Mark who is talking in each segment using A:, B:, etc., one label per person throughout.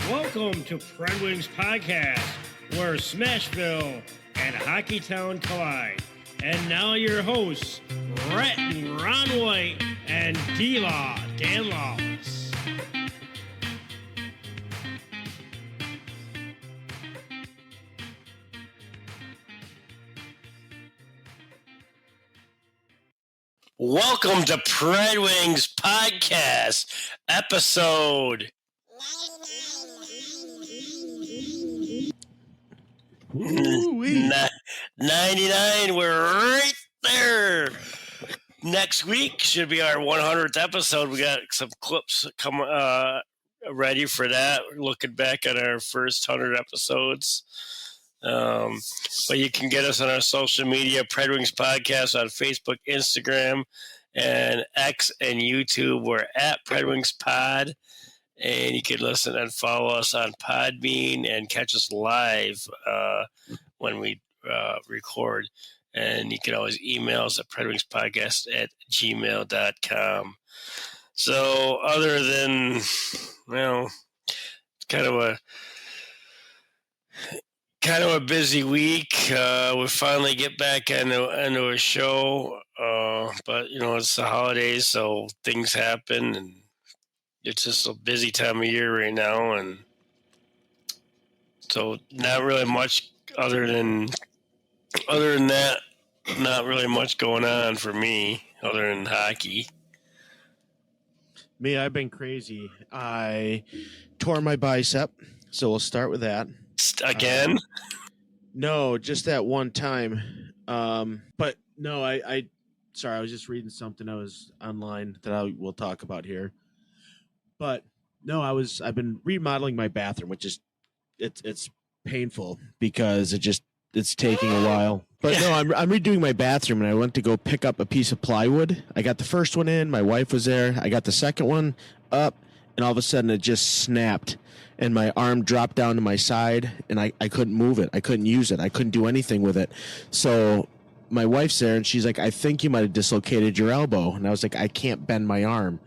A: Welcome to Red Wings Podcast, where Smashville and Hockeytown collide. And now your hosts, Rhett and Ron White and D-Law, Dan Lawless.
B: Welcome to Red Wings Podcast, episode 99. We're right there. Next week should be our 100th episode. We got some clips ready for that. We're looking back at our first 100 episodes. But you can get us on our social media, Red Wings Podcast on Facebook, Instagram, and X and YouTube. We're at Red Wings Pod. And you can listen and follow us on Podbean and catch us live when we record. And you can always email us at redwingspodcast@gmail.com. So other than, it's kind of a busy week. We finally get back into a show. But, it's the holidays, so things happen, and it's just a busy time of year right now, and so not really much other than that, not really much going on for me other than hockey.
C: Me, I've been crazy. I tore my bicep, so we'll start with that.
B: Again?
C: No, just that one time. But no, sorry, I was just reading something I was online that we'll talk about here. But no, I've been remodeling my bathroom, which is it's painful because it's taking a while. But no, I'm redoing my bathroom, and I went to go pick up a piece of plywood. I got the first one in, my wife was there. I got the second one up, and all of a sudden it just snapped, and my arm dropped down to my side, and I couldn't move it. I couldn't use it. I couldn't do anything with it. So my wife's there, and she's like, "I think you might have dislocated your elbow." And I was like, "I can't bend my arm."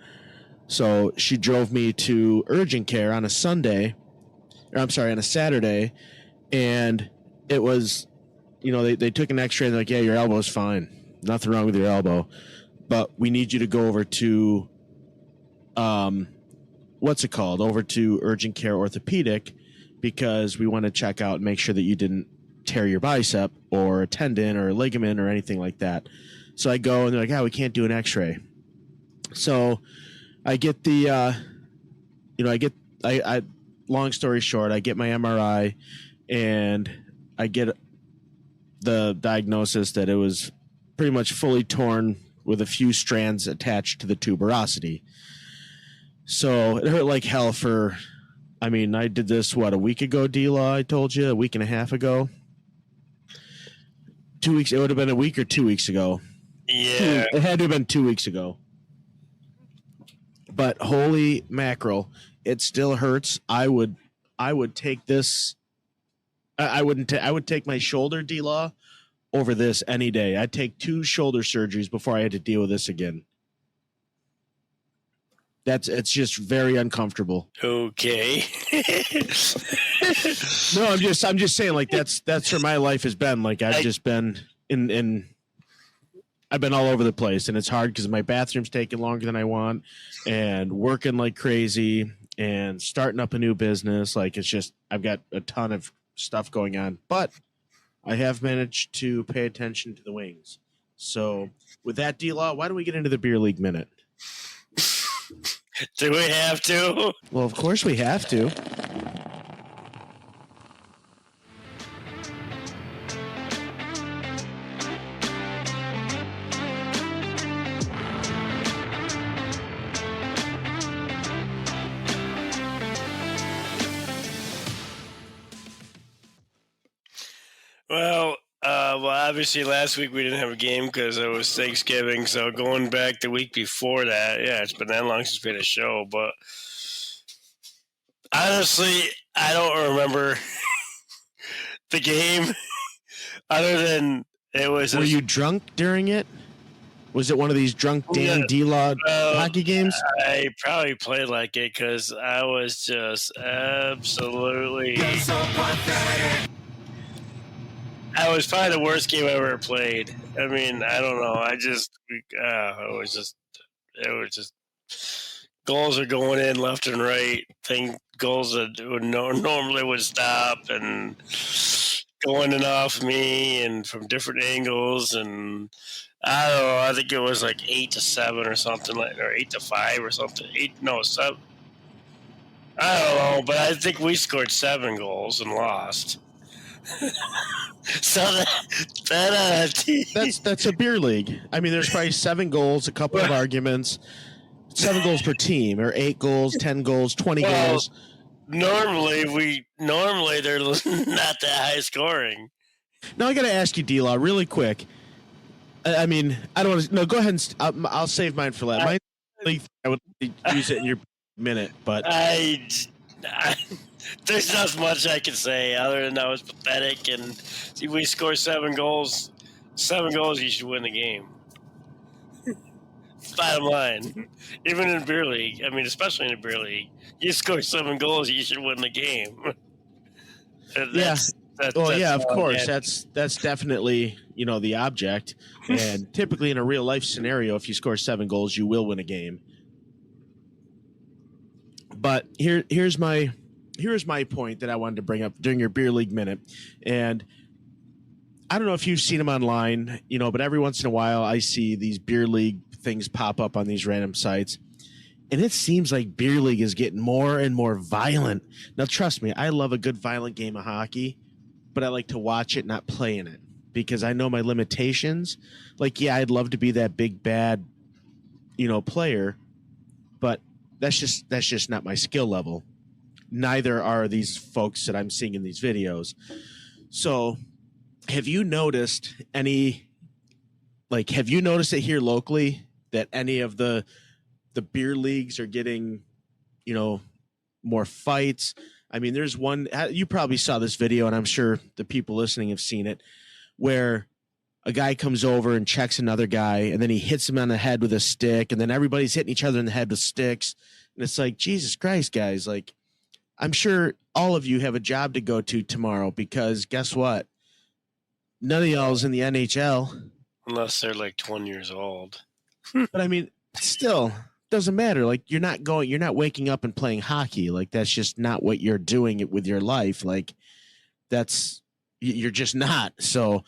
C: So she drove me to urgent care on a Saturday, and it was, they took an x-ray and they're like, "Yeah, your elbow's fine. Nothing wrong with your elbow. But we need you to go over to, over to urgent care orthopedic because we want to check out and make sure that you didn't tear your bicep or a tendon or a ligament or anything like that." So I go and they're like, "Yeah, we can't do an x-ray." So I get long story short, I get my MRI and I get the diagnosis that it was pretty much fully torn with a few strands attached to the tuberosity. So it hurt like hell I did this, a week ago, D-Law, I told you, a week and a half ago. 2 weeks, it would have been a week or 2 weeks ago.
B: Yeah.
C: It had to have been 2 weeks ago. But holy mackerel, it still hurts. I would take this. I would take my shoulder, D-Law, over this any day. I'd take 2 shoulder surgeries before I had to deal with this again. It's just very uncomfortable.
B: Okay.
C: No, I'm just saying, like, that's where my life has been. Like, I've just been I've been all over the place, and it's hard because my bathroom's taking longer than I want, and working like crazy, and starting up a new business. Like, it's just, I've got a ton of stuff going on, but I have managed to pay attention to the Wings. So with that, D-Law, why don't we get into the Beer League Minute?
B: Do we have to?
C: Well, of course we have to.
B: Well, obviously last week we didn't have a game because it was Thanksgiving. So going back the week before that, yeah, it's been that long since we had a show. But honestly, I don't remember the game other than it was.
C: Were you drunk during it? Was it one of these drunk Dan D-Law hockey games?
B: I probably played like it because I was just absolutely. I was probably the worst game I ever played. I mean, I don't know. It was just goals are going in left and right. Goals that normally would stop and going in off me and from different angles, and I don't know. I think it was like 8-7 or something or 8-5 or something. 7. I don't know, but I think we scored 7 goals and lost. So
C: that's a beer league. I mean, there's probably 7 goals, a couple of arguments, 7 goals per team, or 8 goals, 10 goals, 20 goals.
B: Normally they're not that high scoring.
C: Now I got to ask you, D-Law, really quick. I mean, I don't want to. No, go ahead and I'll save mine for that. I would use it in your minute, but
B: there's not much I can say other than that was pathetic. And we score 7 goals. 7 goals, you should win the game. Bottom line, even in beer league, I mean, especially in a beer league, you score 7 goals, you should win the game.
C: Of course, that's definitely the object, and typically in a real life scenario, if you score 7 goals, you will win a game. But here's my point that I wanted to bring up during your beer league minute, and I don't know if you've seen them online, but every once in a while I see these beer league things pop up on these random sites, and it seems like beer league is getting more and more violent. Now, trust me, I love a good violent game of hockey, but I like to watch it, not play in it, because I know my limitations. Like, yeah, I'd love to be that big bad, player, but that's just not my skill level. Neither are these folks that I'm seeing in these videos. So, have you noticed it here locally that any of the beer leagues are getting, more fights? I mean, there's one, you probably saw this video, and I'm sure the people listening have seen it, where a guy comes over and checks another guy, and then he hits him on the head with a stick, and then everybody's hitting each other in the head with sticks. And it's like, Jesus Christ, guys. Like, I'm sure all of you have a job to go to tomorrow, because guess what? None of y'all's in the NHL.
B: Unless they're like 20 years old.
C: But I mean, still, doesn't matter. Like, you're not waking up and playing hockey. Like, that's just not what you're doing with your life. Like, you're just not. So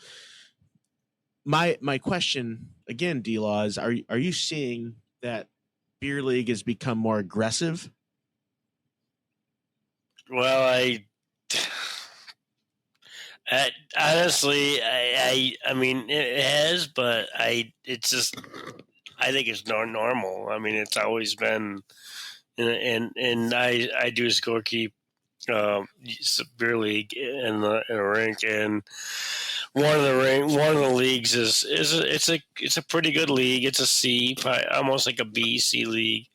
C: my question again, D-Law, is are you seeing that beer league has become more aggressive?
B: Well, honestly, I mean, it has, but I think it's normal. I mean, it's always been, and I do scorekeep beer league in a rink, and one of the leagues it's a pretty good league. It's a C, almost like a B C league,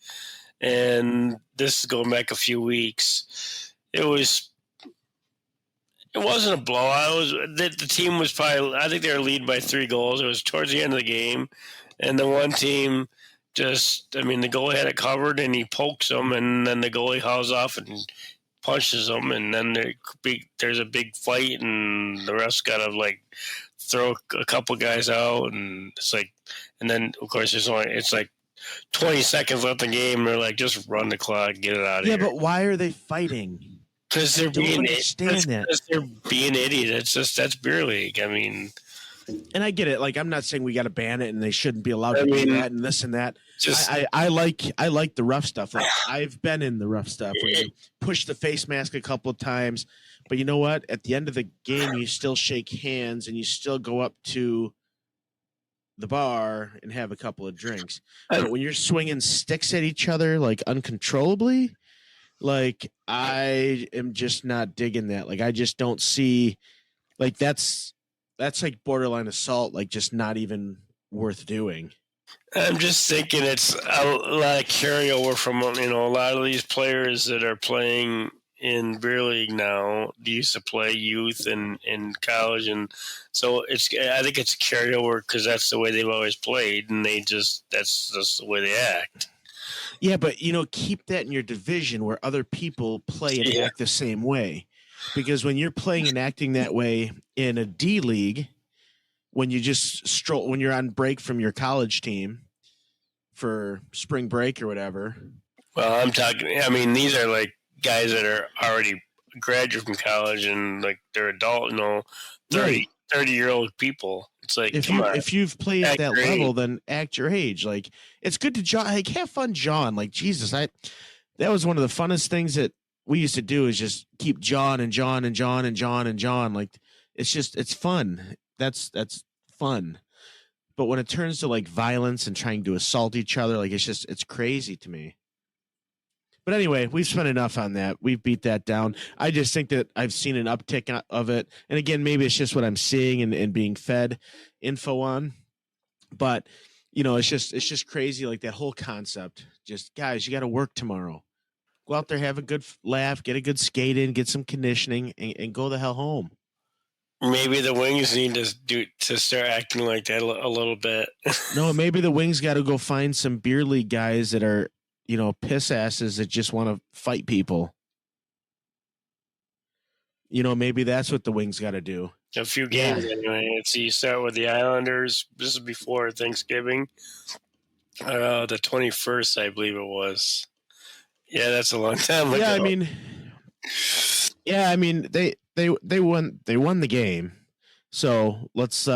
B: and this is going back a few weeks. It wasn't a blowout. The team was probably, I think they were leading by 3 goals. It was towards the end of the game, and the one team the goalie had it covered, and he pokes them, and then the goalie hauls off and punches them, and then there's a big fight, and the refs got to throw a couple guys out, and it's like, and then of course it's like 20 seconds left in the game. They're like, just run the clock, get it out of here.
C: Yeah, but why are they fighting?
B: Because they're being idiots. That's beer league. I mean,
C: and I get it. Like, I'm not saying we got to ban it and they shouldn't be allowed to do that and this and that. I like the rough stuff. Like, I've been in the rough stuff where you push the face mask a couple of times, but you know what? At the end of the game, you still shake hands and you still go up to the bar and have a couple of drinks. But when you're swinging sticks at each other like uncontrollably, like, I am just not digging that. Like, I just don't see, like, that's like borderline assault, like, just not even worth doing.
B: I'm just thinking it's a lot of carryover from, a lot of these players that are playing in beer league now used to play youth and in college, and so I think it's a carryover because that's the way they've always played, and that's just the way they act.
C: Yeah, but keep that in your division where other people play and act the same way, because when you're playing and acting that way in a D league, when you just when you're on break from your college team for spring break or whatever.
B: Well, I mean, these are like guys that are already graduate from college and like they're adult, 30-year-old people. It's like,
C: if you've played at that level, then act your age. Like, it's good to John. Like, have fun, John. Like, Jesus, that was one of the funnest things that we used to do, is just keep John and John and John and John and John. Like, it's fun. That's fun. But when it turns to like violence and trying to assault each other, like, it's crazy to me. But anyway, we've spent enough on that. We've beat that down. I just think that I've seen an uptick of it. And again, maybe it's just what I'm seeing and being fed info on. But, it's just crazy. Like, that whole concept. Just, guys, you got to work tomorrow. Go out there, have a good laugh, get a good skate in, get some conditioning, and go the hell home.
B: Maybe the Wings need to start acting like that a little bit.
C: No, maybe the Wings got to go find some beer league guys that are, piss asses that just want to fight people. Maybe that's what the Wings got to do.
B: A few games anyway. So you start with the Islanders. This is before Thanksgiving. The 21st, I believe it was. Yeah, that's a long time ago.
C: I mean, they won the game. So let's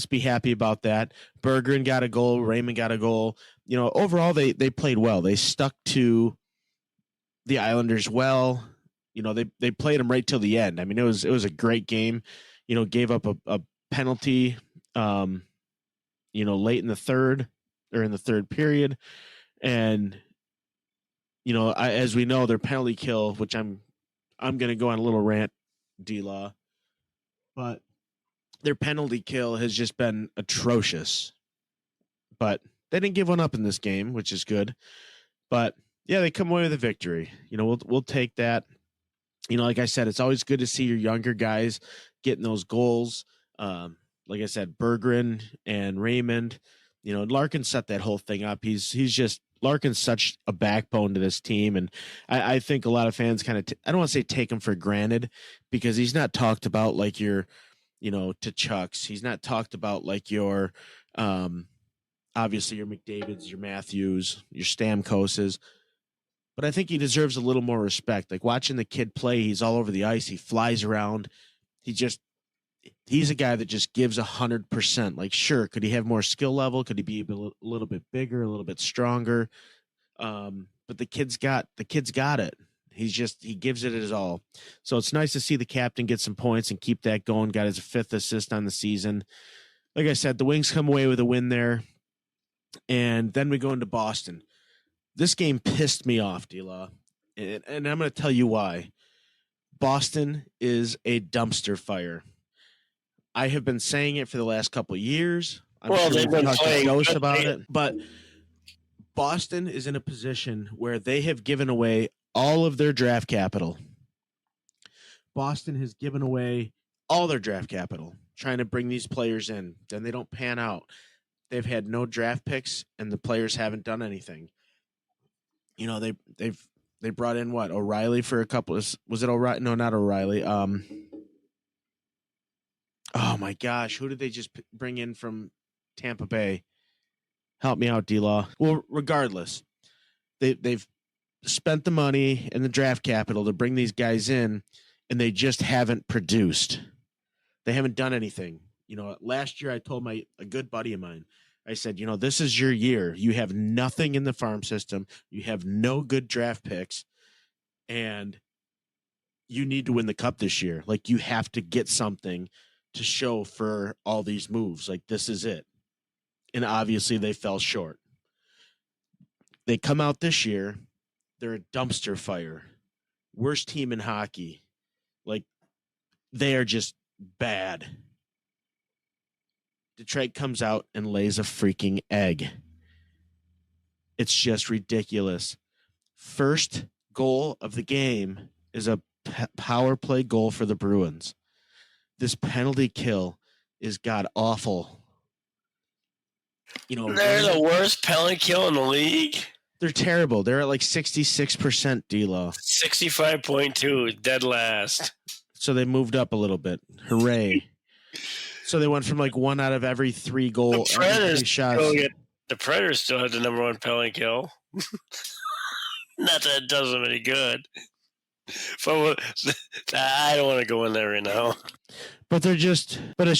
C: be happy about that. Berggren got a goal. Raymond got a goal. Overall they played well. They stuck to the Islanders well. They played them right till the end. I mean, it was a great game. Gave up a penalty, late in the third period, and as we know, their penalty kill, which I'm going to go on a little rant, D-Law, but their penalty kill has just been atrocious. But they didn't give one up in this game, which is good. But yeah, they come away with a victory. We'll take that. Like I said, it's always good to see your younger guys getting those goals. Like I said, Berggren and Raymond. Larkin set that whole thing up. Larkin's such a backbone to this team, and I think a lot of fans kind of I don't want to say take him for granted, because he's not talked about like your, Tkachuk's. He's not talked about like your, obviously your McDavids, your Matthews, your Stamkoses. But I think he deserves a little more respect. Like, watching the kid play, he's all over the ice. He flies around. He's a guy that just gives 100%. Like, sure, could he have more skill level? Could he be a little bit bigger, a little bit stronger? But the kid's got it. He gives it his all. So it's nice to see the captain get some points and keep that going. Got his 5th assist on the season. Like I said, the Wings come away with a win there. And then we go into Boston. This game pissed me off, D-Law. And I'm going to tell you why. Boston is a dumpster fire. I have been saying it for the last couple of years.
B: They've been playing
C: Ghost about it. But Boston is in a position where they have given away all of their draft capital. Boston has given away all their draft capital trying to bring these players in. Then they don't pan out. They've had no draft picks, and the players haven't done anything. They brought in what? O'Reilly for a couple of, was it O'Reilly? No, not O'Reilly. Oh my gosh, who did they just bring in from Tampa Bay? Help me out, D-Law. Well, regardless, they've spent the money and the draft capital to bring these guys in, and they just haven't produced. They haven't done anything. Last year I told a good buddy of mine, I said, this is your year. You have nothing in the farm system. You have no good draft picks, and you need to win the cup this year. Like, you have to get something to show for all these moves. Like, this is it. And obviously they fell short. They come out this year. They're a dumpster fire. Worst team in hockey. Like, they are just bad. Detroit comes out and lays a freaking egg. It's just ridiculous. First goal of the game is a power play goal for the Bruins. This penalty kill is god awful.
B: They're the worst penalty kill in the league.
C: They're terrible. They're at like 66% D-Law.
B: 65.2, dead last.
C: So they moved up a little bit. Hooray. So they went from like 1 out of every 3 goal shots.
B: The Predators still have the number 1 penalty kill. Not that it does them any good. But I don't want to go in there right now.
C: But it's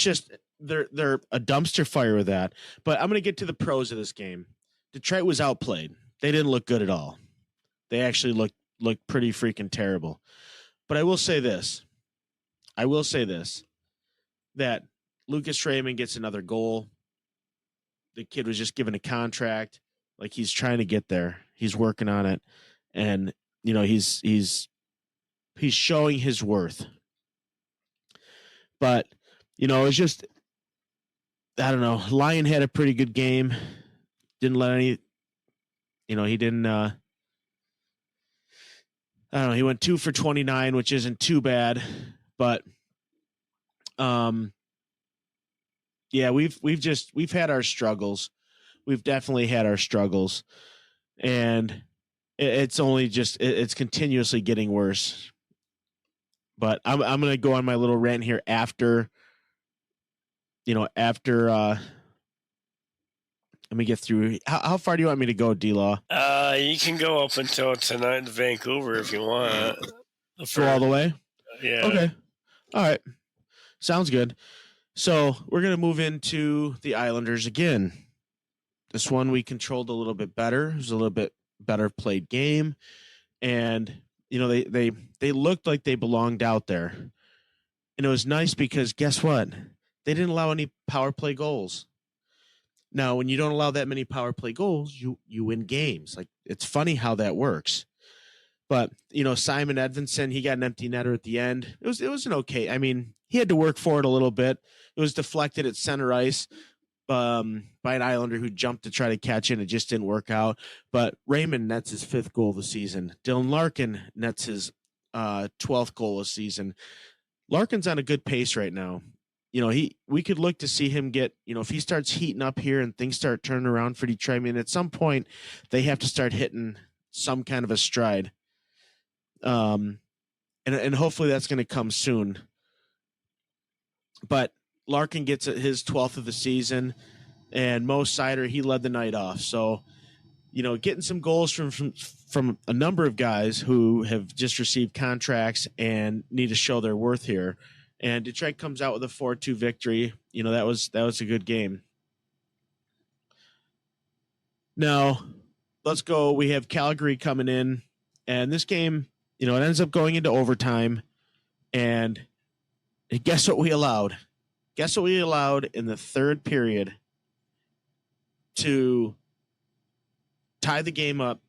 C: just they're a dumpster fire with that. But I'm going to get to the pros of this game. Detroit was outplayed. They didn't look good at all. They actually looked pretty freaking terrible. But I will say this. That Lucas Raymond gets another goal. The kid was just given a contract. Like, he's trying to get there. He's working on it. And, he's showing his worth. But, it's just, I don't know. Lyon had a pretty good game. Didn't let any, he didn't, I don't know. He went 2 for 29, which isn't too bad. But, yeah, we've had our struggles. We've definitely had our struggles, and it's only just it's continuously getting worse. But I'm going to go on my little rant here after let me get through. How far do you want me to go, D-Law?
B: You can go up until tonight in Vancouver if you want.
C: Go all the way?
B: Yeah.
C: Okay. All right. Sounds good. So we're going to move into the Islanders again. This one we controlled a little bit better. It was a little bit better played game. And, they looked like they belonged out there. And it was nice because guess what? They didn't allow any power play goals. Now, when you don't allow that many power play goals, you win games. Like, it's funny how that works. But, Simon Edvinsson, he got an empty netter at the end. It was an okay. I mean, he had to work for it a little bit. It was deflected at center ice by an Islander who jumped to try to catch it. It just didn't work out. But Raymond nets his 5th goal of the season. Dylan Larkin nets his 12th goal of the season. Larkin's on a good pace right now. We could look to see him get, if he starts heating up here and things start turning around for Detroit. I mean, at some point they have to start hitting some kind of a stride. And hopefully that's going to come soon. But Larkin gets his 12th of the season, and Mo Seider, he led the night off. So, getting some goals from a number of guys who have just received contracts and need to show their worth here. And Detroit comes out with a 4-2 victory. That was a good game. Now, let's go. We have Calgary coming in, and this game, it ends up going into overtime. And guess what we allowed? Guess what we allowed in the 3rd period to tie the game up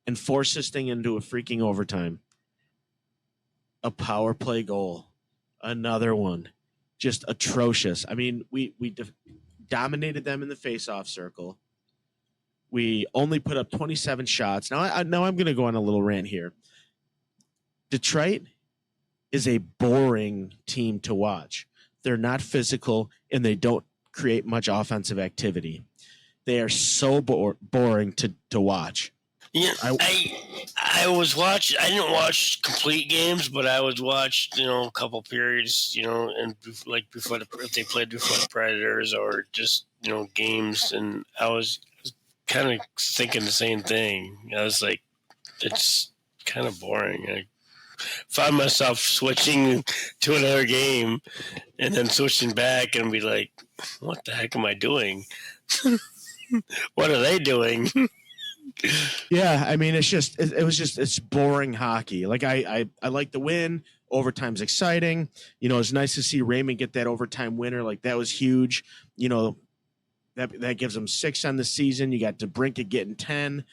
C: and force this thing into a freaking overtime? A power play goal. Another one. Just atrocious. I mean, we dominated them in the face-off circle. We only put up 27 shots. Now I'm going to go on a little rant here. Detroit is a boring team to watch. They're not physical, and they don't create much offensive activity. They are so boring to watch.
B: Yeah, I was watching. I didn't watch complete games, but I was watched, a couple periods, and like before if they played before the Predators or just games, and I was kind of thinking the same thing. I was like, it's kind of boring. I found myself switching to another game and then switching back and be like, what the heck am I doing? What are they doing?
C: Yeah, I mean, it's boring hockey. Like, I like the win. Overtime's exciting. It's nice to see Raymond get that overtime winner. Like, that was huge. That gives him 6 on the season. You got DeBrincat getting 10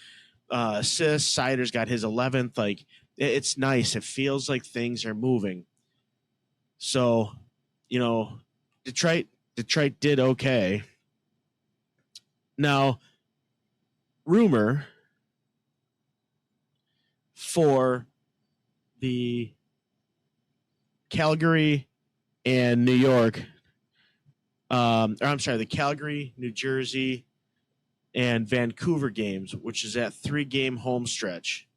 C: assists. Seider's got his 11th. Like, it's nice. It feels like things are moving. So, Detroit did okay. Now, rumor for the Calgary and New York. The Calgary, New Jersey, and Vancouver games, which is that 3-game home stretch.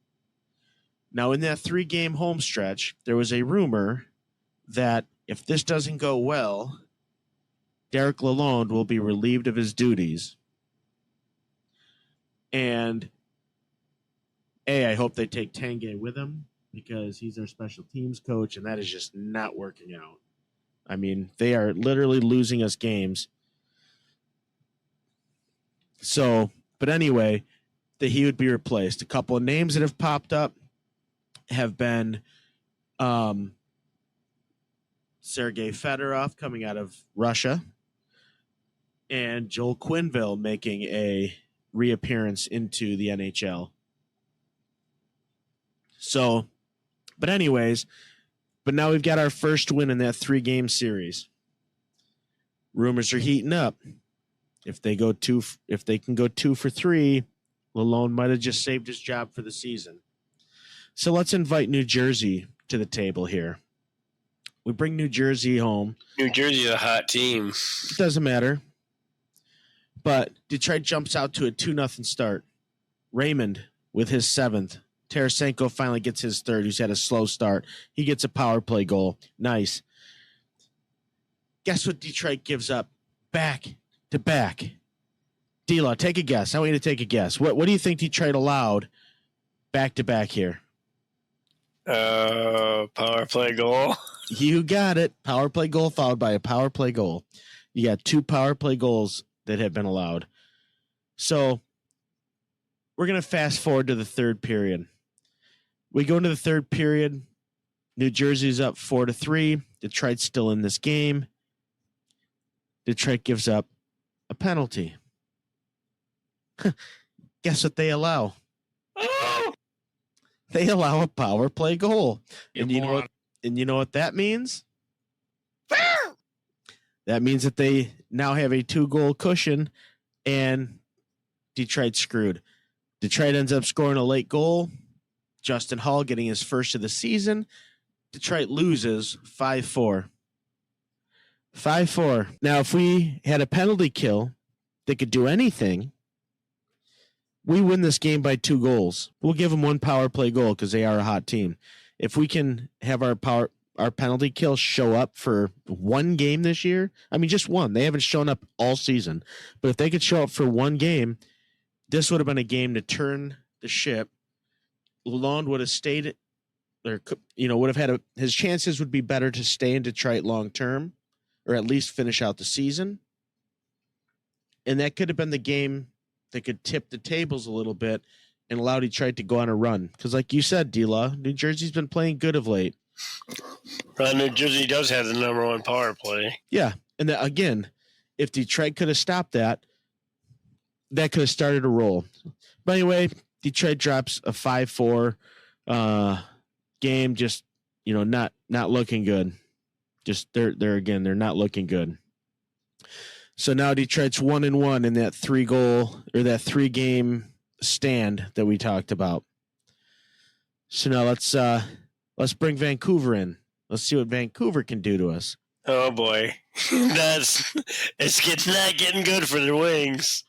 C: Now, in that 3-game home stretch, there was a rumor that if this doesn't go well, Derek Lalonde will be relieved of his duties. And I hope they take Tanguay with him because he's their special teams coach, and that is just not working out. I mean, they are literally losing us games. So, but anyway, that he would be replaced. A couple of names that have popped up have been Sergei Fedorov coming out of Russia and Joel Quenneville making a reappearance into the NHL. So, but anyways, but now we've got our first win in that 3-game series. Rumors are heating up. If they can go 2 for 3, Lalonde might have just saved his job for the season. So let's invite New Jersey to the table here. We bring New Jersey home.
B: New Jersey is a hot team.
C: It doesn't matter. But Detroit jumps out to a 2-0 start. Raymond with his 7th. Tarasenko finally gets his 3rd. He's had a slow start. He gets a power play goal. Nice. Guess what Detroit gives up? Back to back. D-Law, take a guess. I want you to take a guess. What do you think Detroit allowed back to back here?
B: Power play goal.
C: You got it. Power play goal followed by a power play goal. You got 2 power play goals that have been allowed. So we're going to fast forward to the 3rd period. We go into the 3rd period. New Jersey's up 4-3. Detroit's still in this game. Detroit gives up a penalty. Guess what they allow?
B: Oh!
C: They allow a power play goal. And you know what that means? That means that they now have a 2-goal cushion and Detroit's screwed. Detroit ends up scoring a late goal. Justin Hall getting his 1st of the season. Detroit loses 5-4. 5-4. Now, if we had a penalty kill that could do anything, we win this game by 2 goals. We'll give them 1 power play goal because they are a hot team. If we can have our penalty kill show up for 1 game this year, I mean, just 1. They haven't shown up all season. But if they could show up for 1 game, this would have been a game to turn the ship. Lalonde would have stayed, or would have had his chances would be better to stay in Detroit long term, or at least finish out the season. And that could have been the game that could tip the tables a little bit and allow Detroit to go on a run. Because, like you said, D-Law, New Jersey's been playing good of late.
B: New Jersey does have the number 1 power play.
C: Yeah, and again, if Detroit could have stopped that, that could have started a roll. But anyway, Detroit drops a 5-4 game. Just not looking good. Just they're not looking good. So now Detroit's 1-1 in that 3-game stand that we talked about. So now let's bring Vancouver in. Let's see what Vancouver can do to us.
B: Oh boy, it's not getting good for the Wings.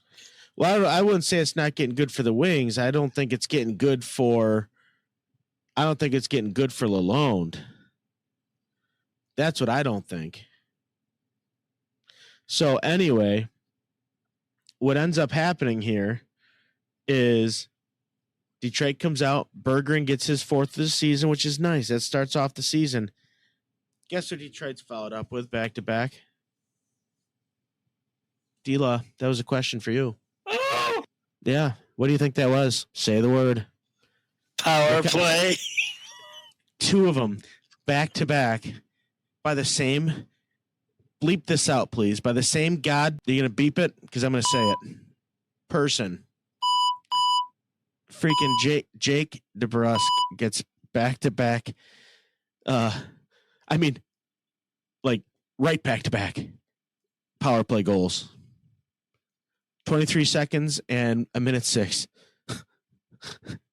C: Well, I wouldn't say it's not getting good for the Wings. I don't think it's getting good for Lalonde. That's what I don't think. So anyway, what ends up happening here is Detroit comes out. Bergeron gets his 4th of the season, which is nice. That starts off the season. Guess what Detroit's followed up with back to back? D-Law, that was a question for you.
B: Oh!
C: Yeah. What do you think that was? Say the word.
B: Power play.
C: 2 of them back to back by the same. Bleep this out, please. By the same God. Are you going to beep it? Because I'm going to say it. Person. Freaking Jake DeBrusk gets back to back. Right back to back power play goals. 23 seconds and 1:06.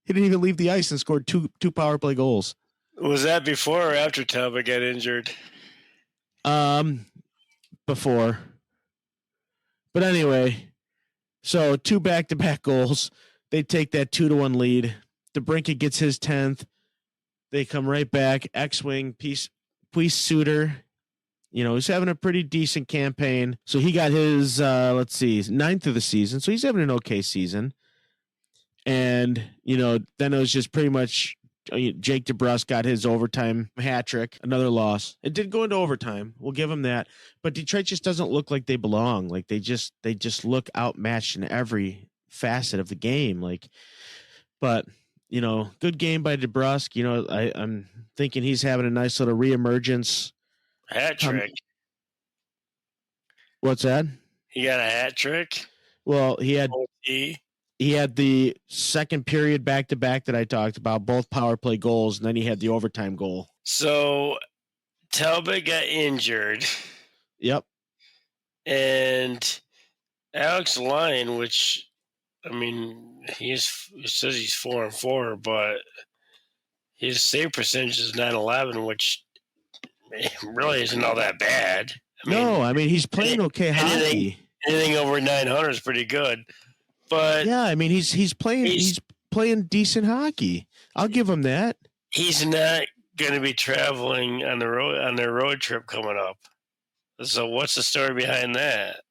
C: He didn't even leave the ice and scored two power play goals.
B: Was that before or after Talbot got injured?
C: Before. But anyway, so 2 back-to-back goals. They take that 2-1 lead. DeBrincat gets his 10th. They come right back. X-Wing, Peace Suter. He's having a pretty decent campaign. So he got his, 9th of the season. So he's having an okay season. And, then it was just pretty much Jake DeBrusk got his overtime hat trick, another loss. It did go into overtime. We'll give him that. But Detroit just doesn't look like they belong. Like they just look outmatched in every facet of the game. But good game by DeBrusk. I'm thinking he's having a nice little reemergence.
B: Hat trick.
C: What's that?
B: He got a hat trick.
C: Well, he had the second period back-to-back that I talked about, both power play goals, and then he had the overtime goal.
B: So Talbot got injured.
C: Yep.
B: And Alex Lyon, which, he says he's 4-4, but his save percentage is 911, which really isn't all that bad.
C: He's playing okay hockey.
B: Anything over 900 is pretty good. But
C: yeah, he's playing decent hockey. I'll give him that.
B: He's not going to be traveling on their road trip coming up. So what's the story behind that?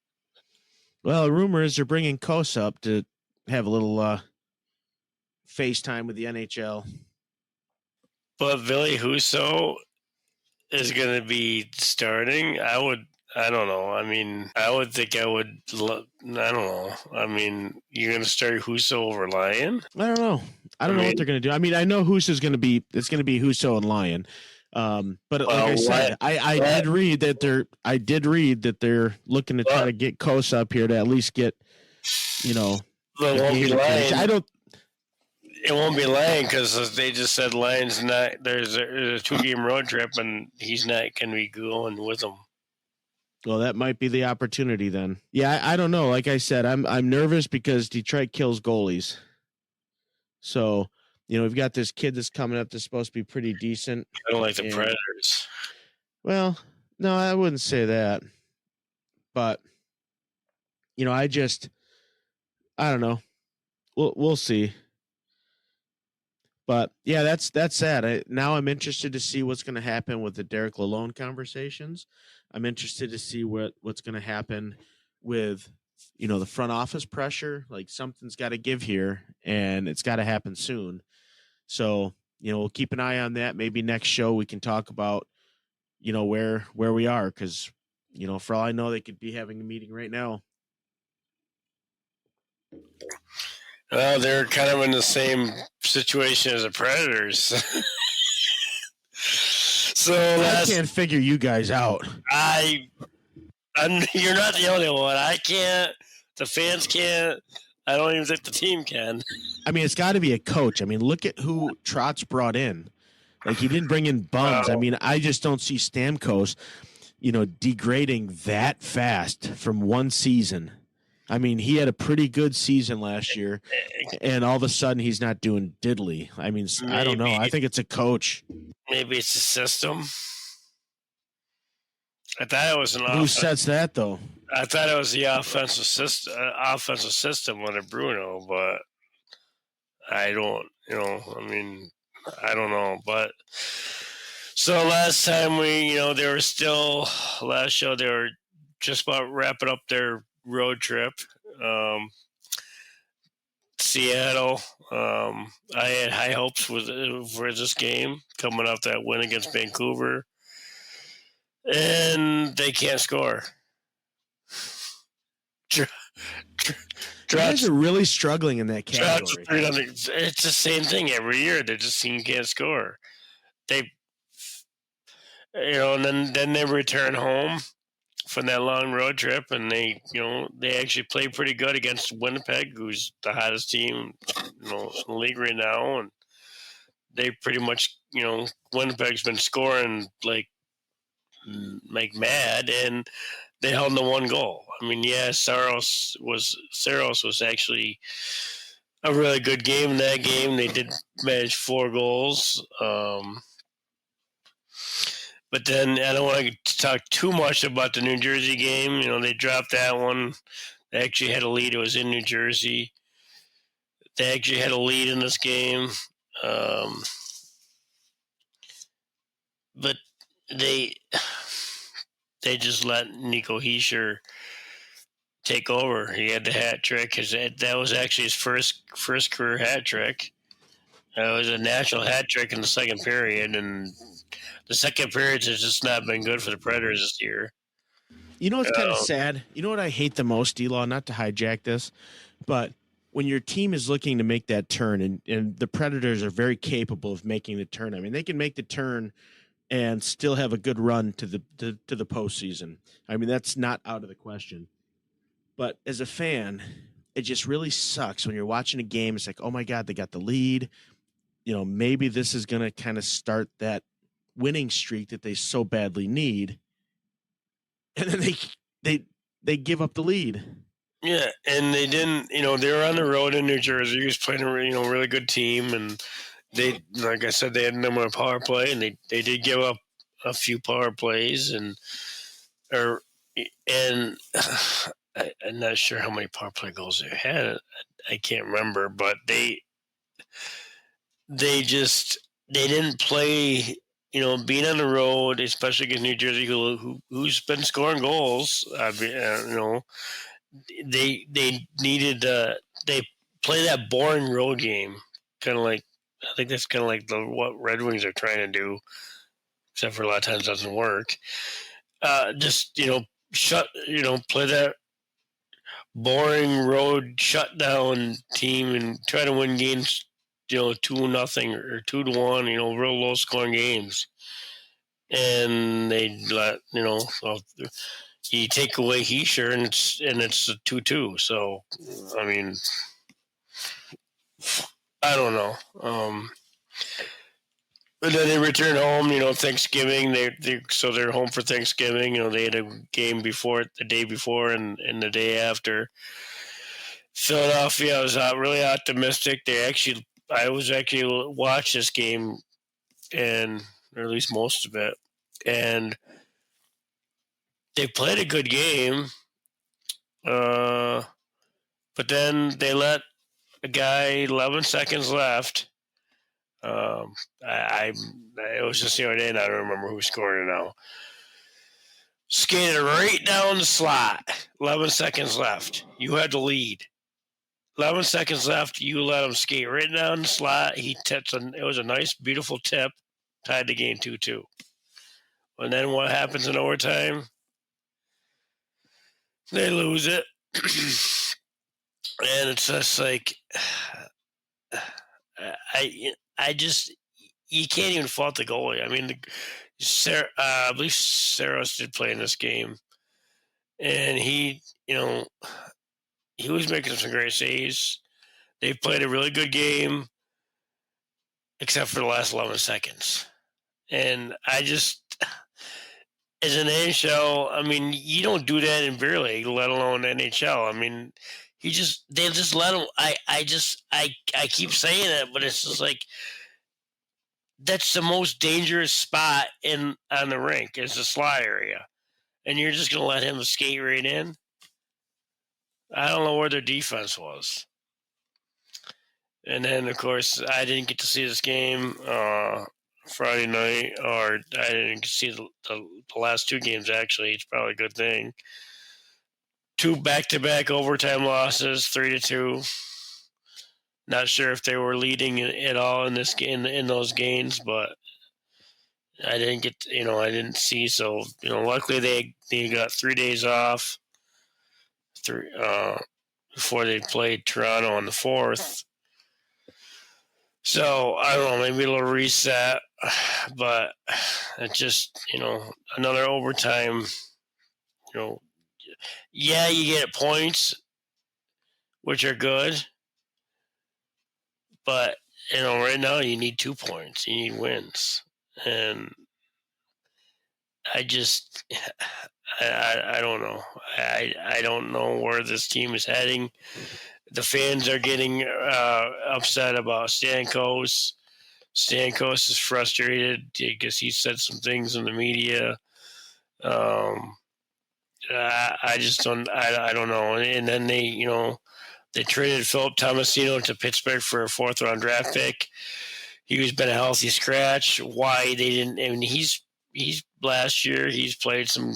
C: Well, the rumor is they're bringing Kos up to have a little FaceTime with the NHL.
B: But Ville Husso is going to be starting. I don't know. I would think I don't know. You're going to start Husso over Lyon?
C: I don't know. I don't know what they're going to do. I know Husso's going to be. It's going to be Husso and Lyon. But like I said, I did read that they're looking to try to get Kos up here to at least get,
B: It won't be Lyon. It won't be Lyon because they just said Lyon's not. There's a 2-game road trip and he's not going to be going with them.
C: Well, that might be the opportunity then. Yeah, I don't know. Like I said, I'm nervous because Detroit kills goalies. So, we've got this kid that's coming up that's supposed to be pretty decent.
B: I don't like the Predators.
C: Well, no, I wouldn't say that. But, I don't know. We'll see. But yeah, that's sad. Now I'm interested to see what's going to happen with the Derek Lalonde conversations. I'm interested to see what's going to happen with, the front office pressure. Like something's got to give here, and it's got to happen soon. So, we'll keep an eye on that. Maybe next show we can talk about, where we are, because, for all I know, they could be having a meeting right now.
B: Well, they're kind of in the same situation as the Predators. So
C: I can't figure you guys out.
B: You're not the only one. I can't. The fans can't. I don't even think the team can.
C: It's got to be a coach. Look at who Trotz brought in. Like, he didn't bring in bums. I just don't see Stamkos, degrading that fast from one season. He had a pretty good season last year, and all of a sudden he's not doing diddly. I don't know. I think it's a coach.
B: Maybe it's a system. I thought it was an
C: Who sets that, though?
B: I thought it was the offensive system under Bruno, but I don't, I don't know. But so last time they were still, last show, they were just about wrapping up their road trip. Seattle. I had high hopes for this game coming off that win against Vancouver, and they can't score.
C: Guys are really struggling in that category.
B: It's the same thing every year. They just can't score. They, and then they return home from that long road trip, and they actually play pretty good against Winnipeg, who's the hottest team, in the league right now, and they pretty much, Winnipeg's been scoring like mad, and they held to one goal. Saros was actually a really good game in that game. They did manage 4 goals. But then I don't want to talk too much about the New Jersey game. They dropped that one. They actually had a lead. It was in New Jersey. They actually had a lead in this game. But they just let Nico Hischier take over. He had the hat trick. That was actually his first career hat trick. It was a national hat trick in the second period, and the second period has just not been good for the Predators this year.
C: You know what's kind of sad? You know what I hate the most, D-Law, not to hijack this, but when your team is looking to make that turn, and the Predators are very capable of making the turn. I mean, they can make the turn and still have a good run to the postseason. I mean, that's not out of the question. But as a fan, it just really sucks when you're watching a game. It's like, oh my God, they got the lead. Maybe this is going to kind of start that winning streak that they so badly need. And then they give up the lead.
B: Yeah, and they didn't. They were on the road in New Jersey. He was playing a really good team, and they, like I said, they had a number of power play, and they did give up a few power plays, and I'm not sure how many power play goals they had. I can't remember, but they didn't play. Being on the road, especially against New Jersey, who's been scoring goals. They needed they play that boring road game, kind of like, I think that's kind of like what Red Wings are trying to do, except for a lot of times it doesn't work. Just play that boring road shutdown team and try to win games, 2-0 or 2-1, real low scoring games. And they let you take away Hischier and it's a 2-2. So I mean, I don't know. But then they return home, Thanksgiving. So they're home for Thanksgiving. They had a game the day before, and the day after. Philadelphia, I was really optimistic. I was actually watched this game, or at least most of it, and they played a good game. But then they let a guy 11 seconds left. It was just the other day, and I don't remember who scored it now. Skated right down the slot. 11 seconds left. You had the lead. 11 seconds left. You let him skate right down the slot. It was a nice, beautiful tip. Tied the game 2-2. And then what happens in overtime? They lose it. And it's just like, you can't even fault the goalie. I mean, I believe Saros did play in this game, and he was making some great saves. They played a really good game, except for the last 11 seconds. And as an NHL, I mean, you don't do that in beer league, let alone NHL. I mean, they just let him. I keep saying it, but it's just like, that's the most dangerous spot on the rink is the slot area, and you're just gonna let him skate right in. I don't know where their defense was. And then, of course, I didn't get to see this game Friday night, or I didn't get to see the last 2 games, actually. It's probably a good thing. 2 back-to-back overtime losses, 3-2. Not sure if they were leading at all in those games, but I didn't get, I didn't see. So, luckily they got 3 days off before they played Toronto on the 4th. So, I don't know, maybe a little reset, but it's just, another overtime, yeah, you get points, which are good, but, right now you need 2 points, you need wins, and I don't know. I don't know where this team is heading. The fans are getting upset about Stamkos. Stamkos is frustrated because he said some things in the media. I just don't. I don't know. And then they traded Philip Tomasino to Pittsburgh for a 4th-round draft pick. He's been a healthy scratch. Why they didn't? I mean, he's last year he's played some.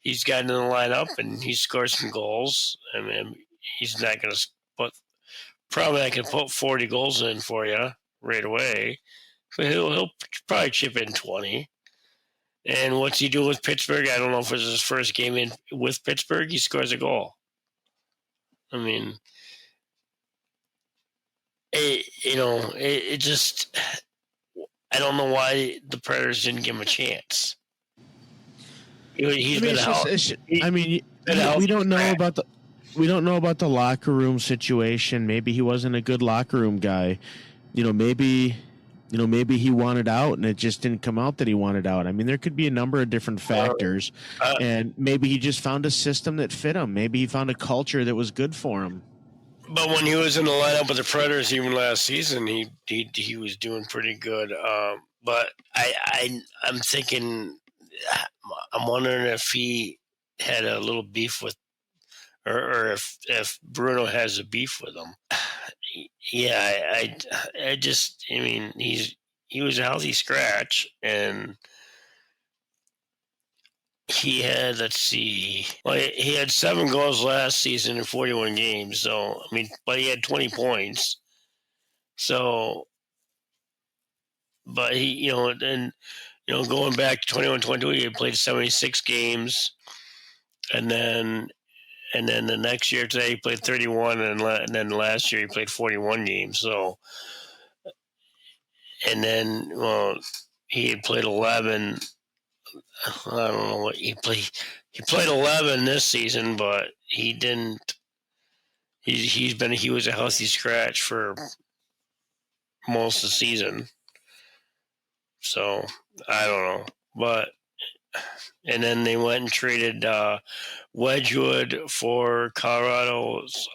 B: He's gotten in the lineup and he scored some goals. I mean, he's not going to put probably not going to put 40 goals in for you right away, but he'll probably chip in 20. And what's he doing with Pittsburgh? I don't know if it was his first game in with Pittsburgh. He scores a goal. I mean, it just. I don't know why the Predators didn't give him a chance. He's been out.
C: We don't know about the locker room situation. Maybe he wasn't a good locker room guy. Maybe he wanted out and it just didn't come out that he wanted out. I mean, there could be a number of different factors, and maybe he just found a system that fit him. Maybe he found a culture that was good for him.
B: But when he was in the lineup with the Predators, even last season, he was doing pretty good. But I'm thinking, I'm wondering if he had a little beef with, or if Bruno has a beef with him. Yeah, I mean, he was a healthy scratch, and he had, he had 7 goals last season in 41 games. So, I mean, but he had 20 points. So, but he, going back to 21-22, he had played 76 games. And then the next year today, he played 31. And then last year, he played 41 games. So, and then, he had played 11. I don't know what he played. He played 11 this season, but he didn't. He was a healthy scratch for most of the season. So I don't know, but and then they went and traded Wedgwood for Colorado's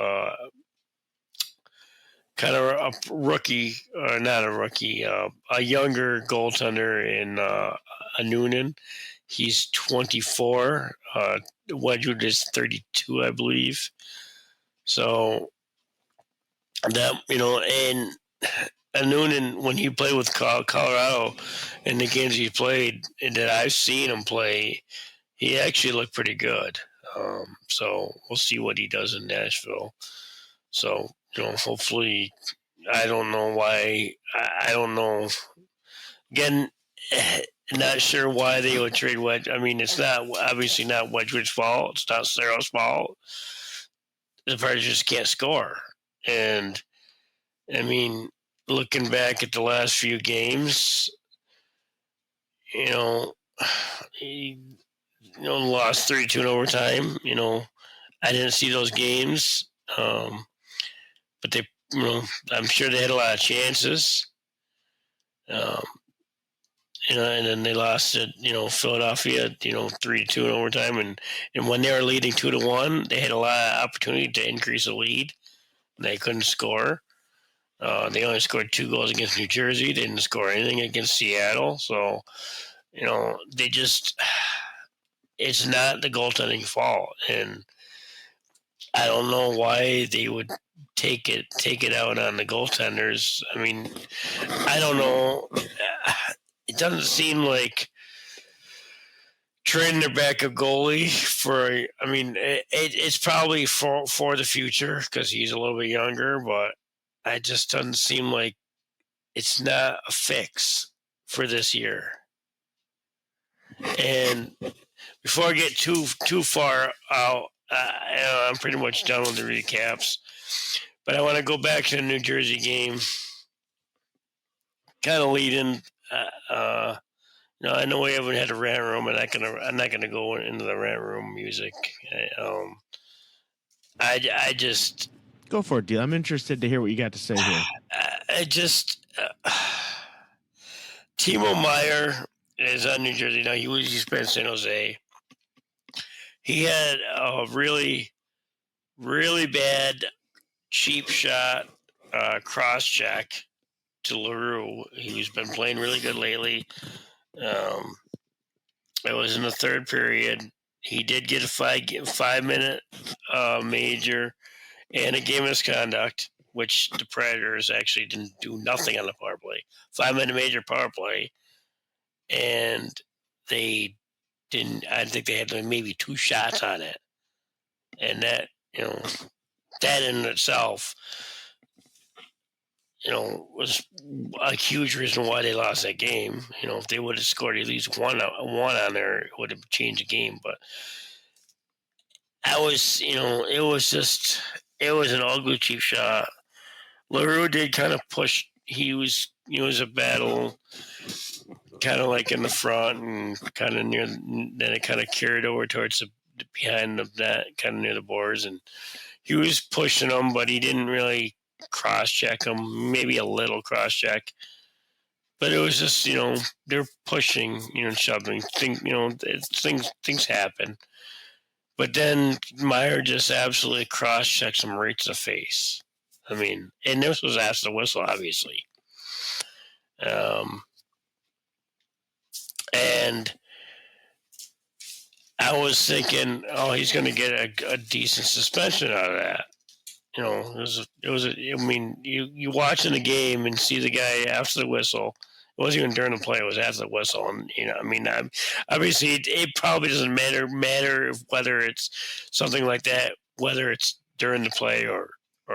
B: kind of a rookie, or not a rookie, a younger goaltender in Noonan. He's 24. Wedgwood is 32, I believe. So that, and Noonan, when he played with Colorado in the games he played and that I've seen him play, he actually looked pretty good. So we'll see what he does in Nashville. So, hopefully, I don't know why. I don't know. Again, not sure why they would trade Wedge. I mean, it's obviously not Wedgwood's fault. It's not Sarah's fault. The Predators just can't score. And, I mean, looking back at the last few games, he lost 3-2 in overtime. I didn't see those games. But they, I'm sure they had a lot of chances. And then they lost at, Philadelphia, 3-2 in overtime. And when they were leading 2-1, they had a lot of opportunity to increase the lead. They couldn't score. They only scored 2 goals against New Jersey. They didn't score anything against Seattle. So, they just, it's not the goaltending fault. And I don't know why they would take it out on the goaltenders. I mean, I don't know. It doesn't seem like trading their backup goalie for. I mean, it's probably for the future because he's a little bit younger, but it just doesn't seem like it's not a fix for this year. And before I get too far out, I'm pretty much done with the recaps. But I want to go back to the New Jersey game. Kind of lead in. I know we haven't had a rant room, and I'm not gonna go into the rant room music. I just
C: go for it, Deal. I'm interested to hear what you got to say here.
B: Timo Meier is on New Jersey now. He's been in San Jose. He had a really, really bad cheap shot cross check to LaRue. He's been playing really good lately. It was in the third period. He did get a 5-minute major and a game misconduct, which the Predators actually didn't do nothing on the power play. 5-minute major power play, and they didn't. I think they had maybe 2 shots on it, and that that in itself, was a huge reason why they lost that game. If they would have scored at least one on there, it would have changed the game. But it was an ugly cheap shot. LaRue did kind of push. He was a battle, kind of like in the front and kind of near. Then it kind of carried over towards the behind the net, kind of near the boards, and he was pushing them, but he didn't really cross check them. Maybe a little cross check, but it was just they're pushing, shoving. Things happen. But then Meyer just absolutely cross checks him right to the face. I mean, and this was after the whistle, obviously. And I was thinking, oh, he's going to get a decent suspension out of that. I mean, you watching the game and see the guy after the whistle. It wasn't even during the play; it was after the whistle. And I mean, obviously, it probably doesn't matter whether it's something like that, whether it's during the play or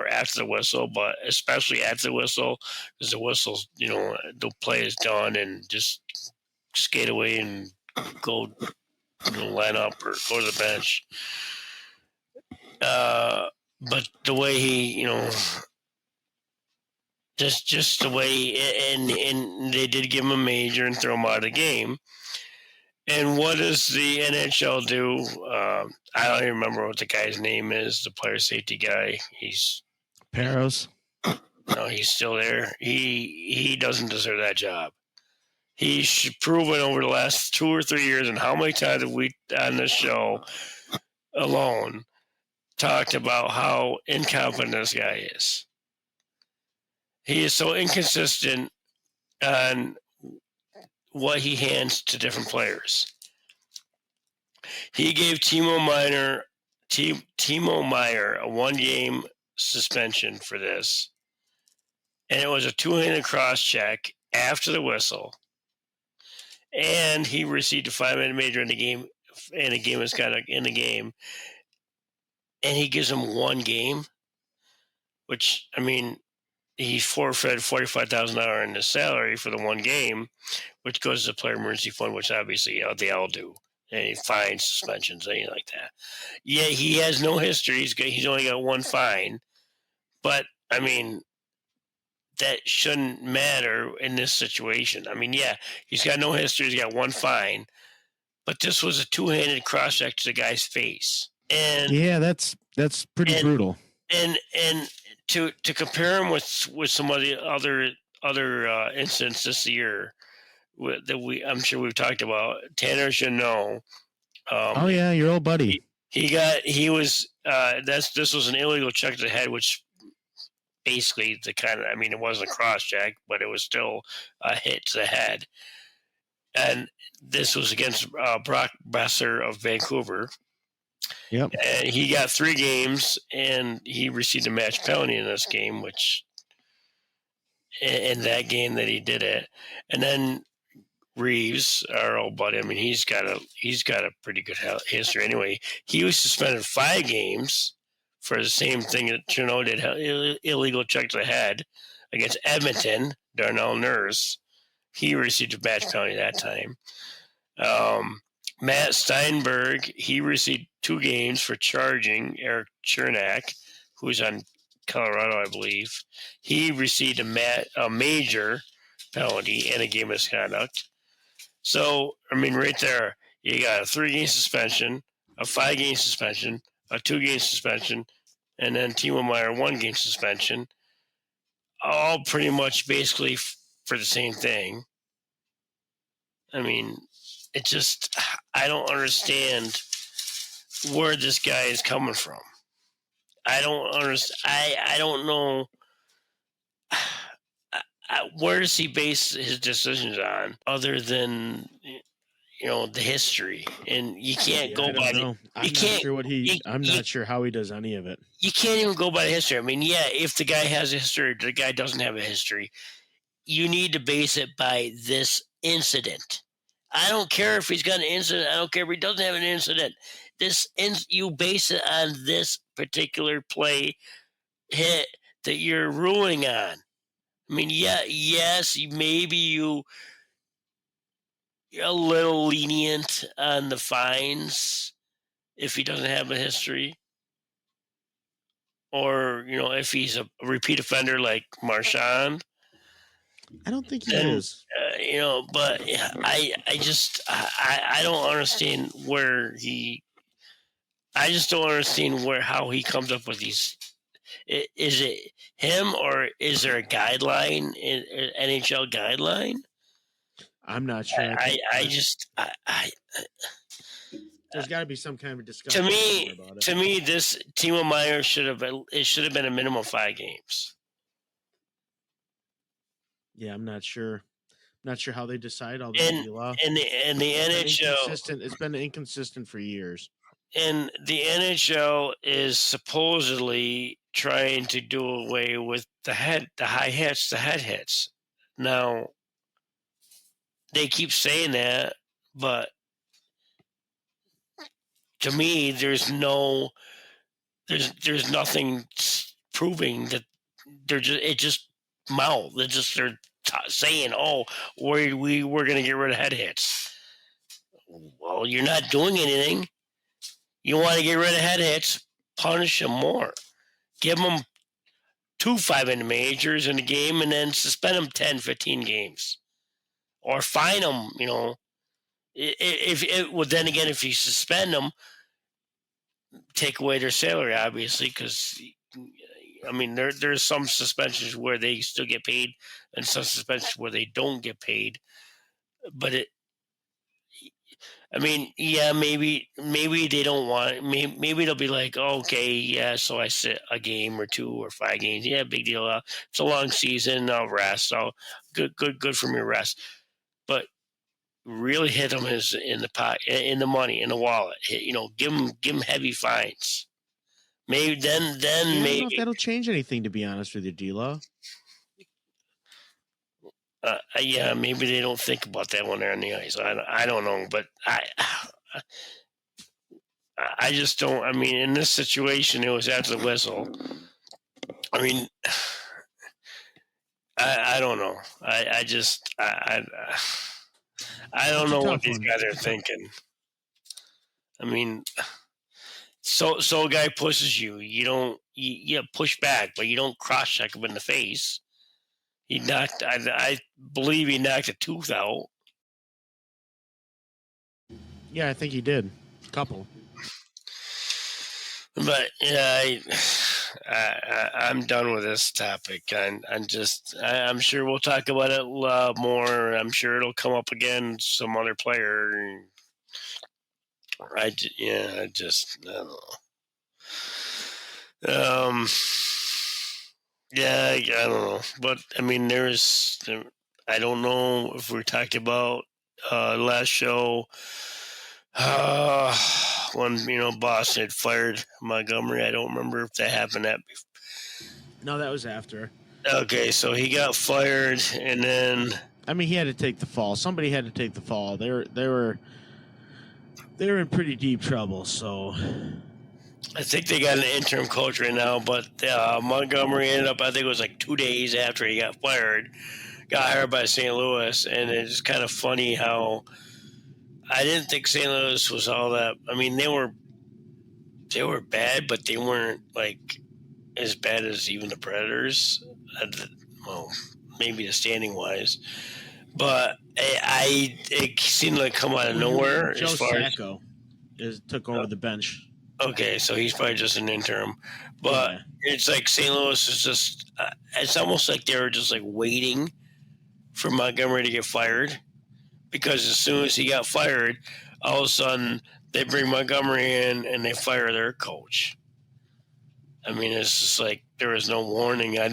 B: after the whistle, but especially after the whistle, because the whistle's, the play is done, and just skate away and go line up or go to the bench. But the way he, just the way, and they did give him a major and throw him out of the game. And what does the NHL do? I don't even remember what the guy's name is, the player safety guy. He's
C: Peros.
B: No, he's still there. He doesn't deserve that job. He's proven over the last 2 or 3 years, and how many times have we on this show alone talked about how incompetent this guy is. He is so inconsistent on what he hands to different players. He gave Timo Meyer a 1-game suspension for this, and it was a 2-handed cross check after the whistle, and he received a 5-minute major in the game, and a game was kind of in the game, and he gives him 1 game, which, I mean, he forfeited $45,000 in his salary for the 1 game, which goes to the player emergency fund, which obviously they all do. Any fines, suspensions, anything like that. Yeah, he has no history. He's only got 1 fine, but I mean, that shouldn't matter in this situation. I mean, yeah, he's got no history. He's got 1 fine, but this was a 2-handed cross check to the guy's face, and
C: yeah, that's pretty brutal.
B: And to compare him with some of the other incidents this year that I'm sure we've talked about. Tanner should know.
C: Oh yeah, your old buddy.
B: This was an illegal check to the head, which basically it wasn't a cross check, but it was still a hit to the head. And this was against Brock Besser of Vancouver.
C: Yep.
B: And he got 3 games, and he received a match penalty in this game, which in that game that he did it. And then Reeves, our old buddy, I mean, he's got a pretty good history anyway. He was suspended 5 games for the same thing that Chernow did, illegal check to the head against Edmonton, Darnell Nurse. He received a match penalty that time. Matt Steinberg, he received 2 games for charging Eric Chernak, who's on Colorado, I believe. He received a major penalty and a game misconduct. So, I mean, right there, you got a 3-game suspension, a 5-game suspension, a 2-game suspension, and then Timo Meyer 1-game suspension, all pretty much basically for the same thing. I mean, it just, I don't understand where this guy is coming from. I don't understand. I don't know. Where does he base his decisions on other than the history? And you can't go
C: I
B: by
C: don't know.
B: you
C: I'm not
B: can't
C: sure
B: you,
C: I'm
B: you,
C: not sure how he does any of it.
B: you can't even go by the history. I mean, yeah, if the guy has a history, the guy doesn't have a history. You need to base it by this incident. I don't care if he's got an incident. I don't care if he doesn't have an incident. You base it on this particular play hit that you're ruling on. I mean, yes, maybe you're a little lenient on the fines if he doesn't have a history, or if he's a repeat offender like Marchand.
C: I don't think he
B: Then
C: is.
B: but I don't understand where he. I just don't understand how he comes up with these. Is it him, or is there a guideline, an NHL guideline?
C: I'm not sure. There's got to be some kind of discussion about it.
B: To me, this Timo Meier should have been a minimum of 5 games.
C: Yeah, I'm not sure. Not sure how they decide all
B: that. And the NHL,
C: it's been inconsistent for years.
B: And the NHL is supposedly trying to do away with the high hits, the head hits. Now, they keep saying that, but to me, there's nothing proving that they're just mouth. They're saying, "Oh, we're going to get rid of head hits." Well, you're not doing anything. You want to get rid of head hits? Punish them more. Give them 2 5-inning majors in a game, and then suspend them 10, 15 games, or fine them. Then again, if you suspend them, take away their salary, obviously, because I mean there's some suspensions where they still get paid, and some suspensions where they don't get paid. But maybe they don't want it. Maybe they'll be like, oh, okay, yeah, so I sit a game or 2 or 5 games. Yeah, big deal. It's a long season. I'll rest. So good for me to rest. But really hit them in the pot, in the money, in the wallet. Give them heavy fines. Maybe then
C: I don't
B: maybe
C: know if that'll change anything. To be honest with you, D-Law.
B: Yeah, maybe they don't think about that when they're on the ice. I don't know, but I just don't. I mean, in this situation, it was at the whistle. I mean, I don't know. I don't know what these guys are thinking. I mean, so a guy pushes you. You push back, but you don't cross check him in the face. He knocked. I believe he knocked a tooth out.
C: Yeah, I think he did. A couple.
B: But yeah, I'm done with this topic. I'm sure we'll talk about it more. I'm sure it'll come up again. Some other player. I don't know. Yeah, I don't know. But I mean, I don't know if we talked about last show. When Boston had fired Montgomery. I don't remember if that happened
C: No, that was after.
B: Okay, so he got fired, and then
C: I mean, he had to take the fall. Somebody had to take the fall. They were in pretty deep trouble. So
B: I think they got an interim coach right now. But Montgomery ended up, I think it was like 2 days after he got fired, got hired by St. Louis, and it's kind of funny how I didn't think St. Louis was all that. I mean, they were bad, but they weren't like as bad as even the Predators. Well, maybe the standing wise, but it seemed like come out of nowhere.
C: Joe Sacco took over the bench.
B: Okay, so he's probably just an interim, but it's like St. Louis is just. It's almost like they were just like waiting for Montgomery to get fired. Because as soon as he got fired, all of a sudden they bring Montgomery in and they fire their coach. I mean, it's just like there was no warning. I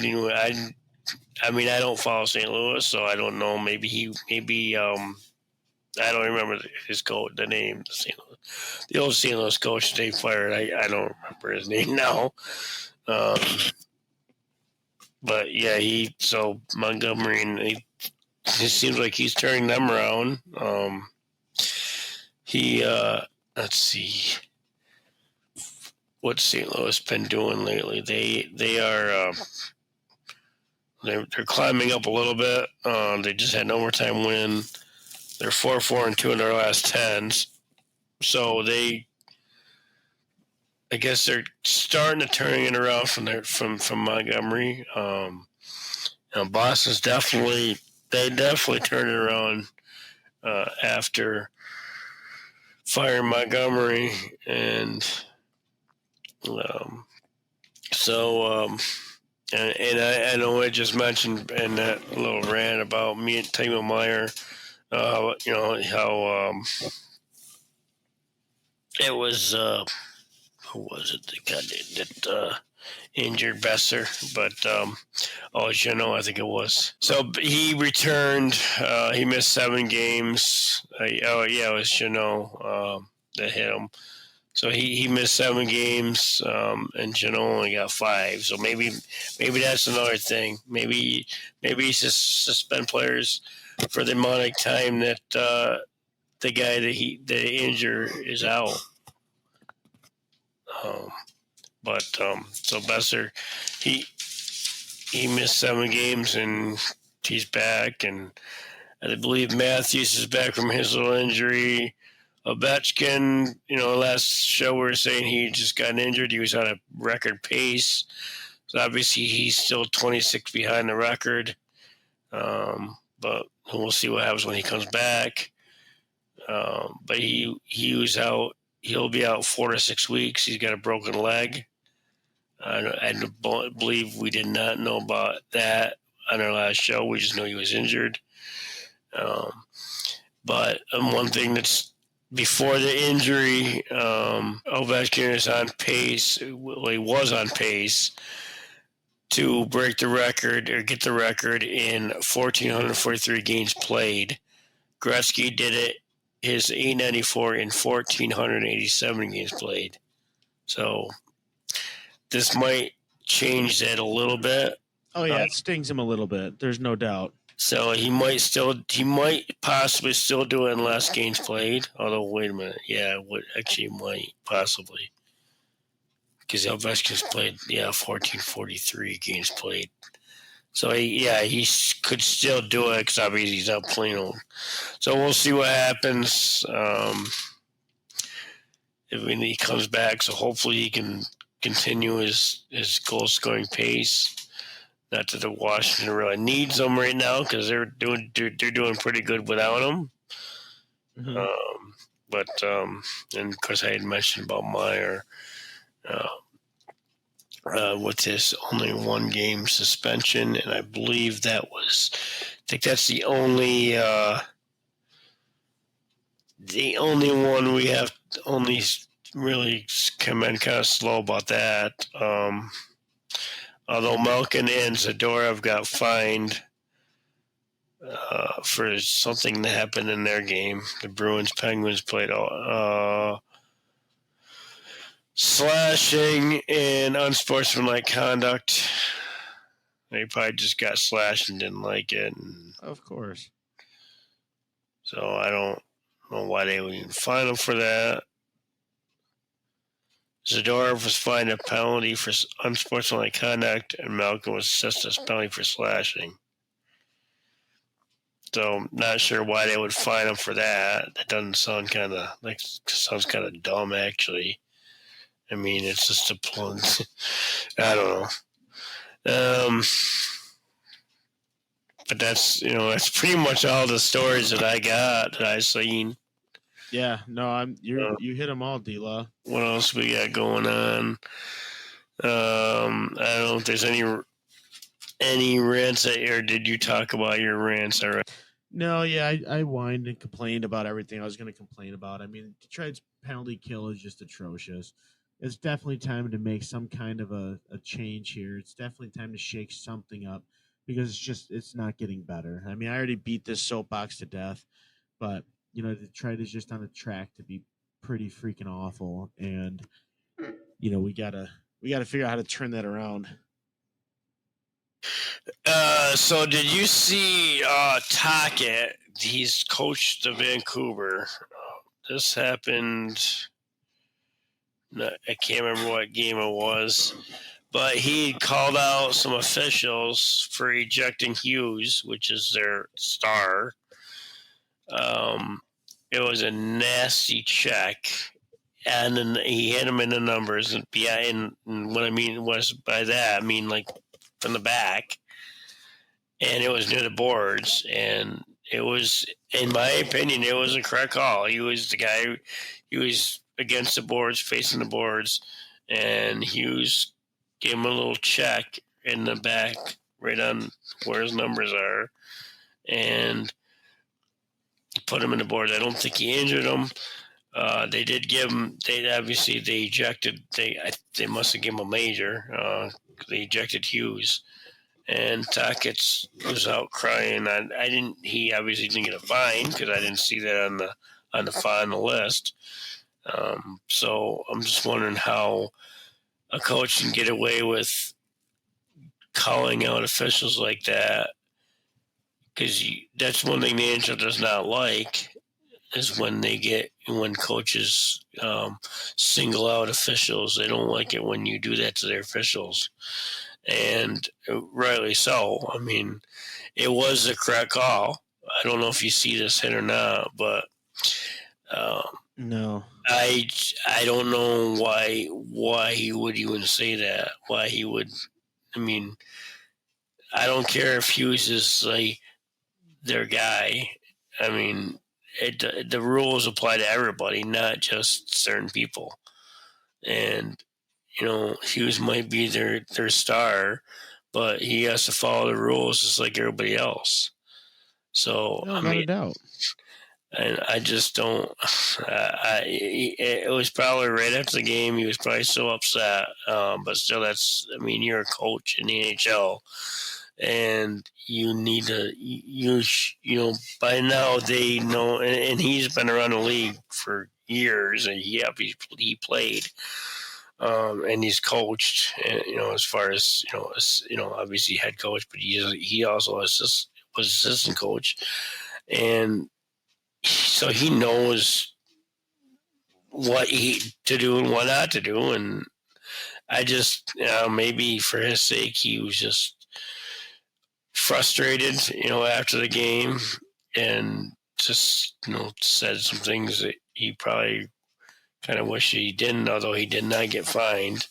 B: don't follow St. Louis, so I don't know. Maybe I don't remember his coach, the name, the old St. Louis coach they fired. I don't remember his name now. But yeah, so Montgomery, and it seems like he's turning them around. Let's see what St. Louis been doing lately. They're climbing up a little bit. They just had an overtime win. They're 4-4-2 in their last 10. So I guess they're starting to turn it around from Montgomery. Boston's definitely turned it around after firing Montgomery, and I know I just mentioned in that little rant about me and Timo Meyer, how it was who was it that injured Besser, but I think it was. So he returned. He missed 7 games. It was Jeannot that hit him. So he missed 7 games, and Jeannot only got 5. So maybe that's another thing. Maybe he suspend players for the amount of time that the guy that injured is out. So Besser, he missed 7 games and he's back, and I believe Matthews is back from his little injury. Ovechkin, last show we were saying he just got injured. He was on a record pace, so obviously he's still 26 behind the record. But we'll see what happens when he comes back. But he was out. He'll be out 4 to 6 weeks. He's got a broken leg. I believe we did not know about that on our last show. We just knew he was injured. But one thing that's before the injury, Ovechkin is on pace. Well, he was on pace to break the record or get the record in 1,443 games played. Gretzky did it, his 894 in 1,487 games played. So this might change that a little bit.
C: Oh yeah, it stings him a little bit. There's no doubt.
B: So he might possibly still do it in less games played. Although, wait a minute, might possibly, because Ovechkin's played 1,443 games played. So he could still do it because obviously he's not playing. So we'll see what happens when he comes back. So hopefully he can continue his goal scoring pace. Not that the Washington really needs them right now because they're doing pretty good without him. Mm-hmm. And of course I had mentioned about Meyer with his only 1 game suspension, and I believe that's the only one we have only really come in kind of slow about that. Although Malkin and Zadorov got fined for something that happened in their game. The Bruins-Penguins played slashing and unsportsmanlike conduct. They probably just got slashed and didn't like it.
C: Of course.
B: So I don't know why they would even fine them for that. Zadorov was fined a penalty for unsportsmanlike conduct, and Malkin was assessed a penalty for slashing. So, not sure why they would fine him for that. That doesn't sound sounds kind of dumb, actually. I mean, it's just a plunge. I don't know. But that's pretty much all the stories that I got that I've seen.
C: Yeah, no, you hit them all, D-Law.
B: What else we got going on? I don't know if there's any rants or did you talk about your rants already?
C: No, yeah, I whined and complained about everything I was going to complain about. I mean, Detroit's penalty kill is just atrocious. it's definitely time to make some kind of a change here. It's definitely time to shake something up because it's not getting better. I mean, I already beat this soapbox to death, but Detroit is just on a track to be pretty freaking awful, and we gotta figure out how to turn that around.
B: So did you see Tockett? He's coached the Vancouver. This happened. I can't remember what game it was, but he called out some officials for ejecting Hughes, which is their star. It was a nasty check, and then he hit him in the numbers. And what I mean was by that, I mean like from the back, and it was near the boards, and it was, in my opinion, it was a correct call. He was the guy. He was against the boards, facing the boards, and Hughes gave him a little check in the back, right on where his numbers are, and put him in the boards. I don't think he injured him. They did give him. They ejected. They must have given him a major. They ejected Hughes, and Tockett was out crying. I didn't. He obviously didn't get a fine because I didn't see that on the list. So I'm just wondering how a coach can get away with calling out officials like that, because that's one thing the NHL does not like, is when coaches single out officials. They don't like it when you do that to their officials, and rightly so. I mean, it was a correct call. I don't know if you see this hit or not, but
C: No,
B: I don't know why he would even say that. Why he would? I mean, I don't care if Hughes is like their guy. I mean, the rules apply to everybody, not just certain people. And Hughes might be their
C: star,
B: but he has to follow the rules just like everybody else. So
C: no, not a doubt.
B: And I just don't. It was probably right after the game. He was probably so upset, but still, you're a coach in the NHL, and you need to. By now they know, and he's been around the league for years, and he played, and he's coached. And, as far as obviously head coach, but he also was assistant coach, and so he knows what to do and what not to do. And I just, maybe for his sake, he was just frustrated, after the game, and just, said some things that he probably kind of wished he didn't, although he did not get fined.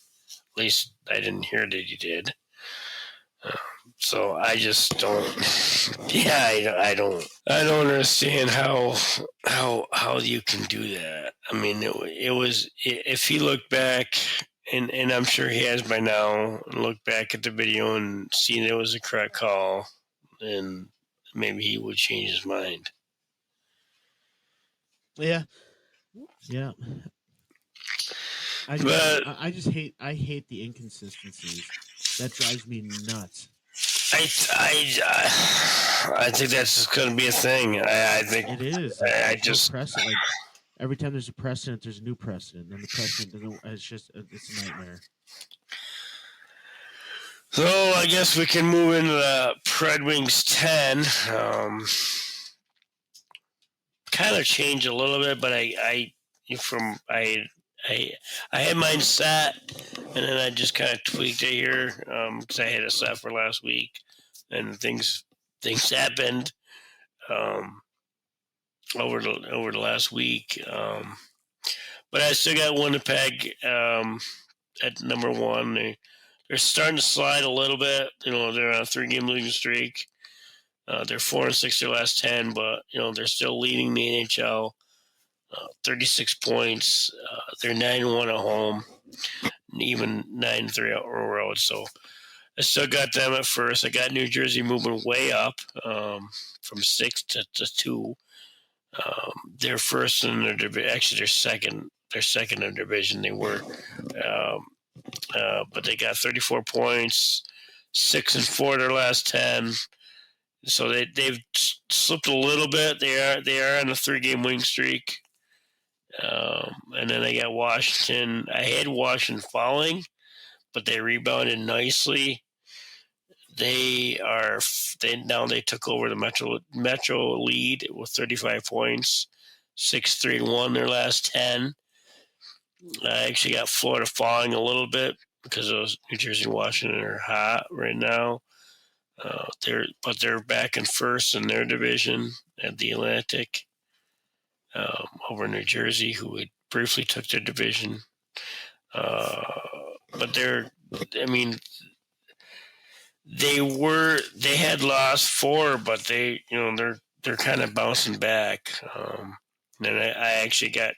B: At least I didn't hear that he did. So I just don't. Yeah, I don't understand how you can do that. I mean, it was, if he looked back, and I'm sure he has by now, and looked back at the video and seen it was a correct call, then maybe he would change his mind.
C: Yeah. I hate the inconsistencies. That drives me nuts.
B: I think that's just going to be a thing. I think
C: it is.
B: I just
C: precedent. Like, every time there's a precedent, there's a new precedent, and the precedent doesn't. It's a nightmare.
B: So I guess we can move into the Preds Wings 10. Kind of change a little bit, but I had mine set, and then I just kind of tweaked it here because I had it set for last week, and things happened over the last week. But I still got Winnipeg at number one. They're starting to slide a little bit. They're on a 3-game losing streak. They're 4-6 their last 10, but they're still leading the NHL. 36 points. They're 9-1 at home, and even 9-3 on the road. So I still got them at first. I got New Jersey moving way up from 6 to 2. They're first, and they're second they're second in division. They were, but they got 34 points, 6-4 their last 10. So they've slipped a little bit. They are on a 3-game winning streak. And then they got Washington. I had Washington falling, but they rebounded nicely. They took over the Metro lead with 35 points, 6-3-1 their last 10. I actually got Florida falling a little bit because those New Jersey and Washington are hot right now. They're back in first in their division at the Atlantic, over New Jersey, who had briefly took their division. But they had lost 4, but they're kind of bouncing back. And I actually got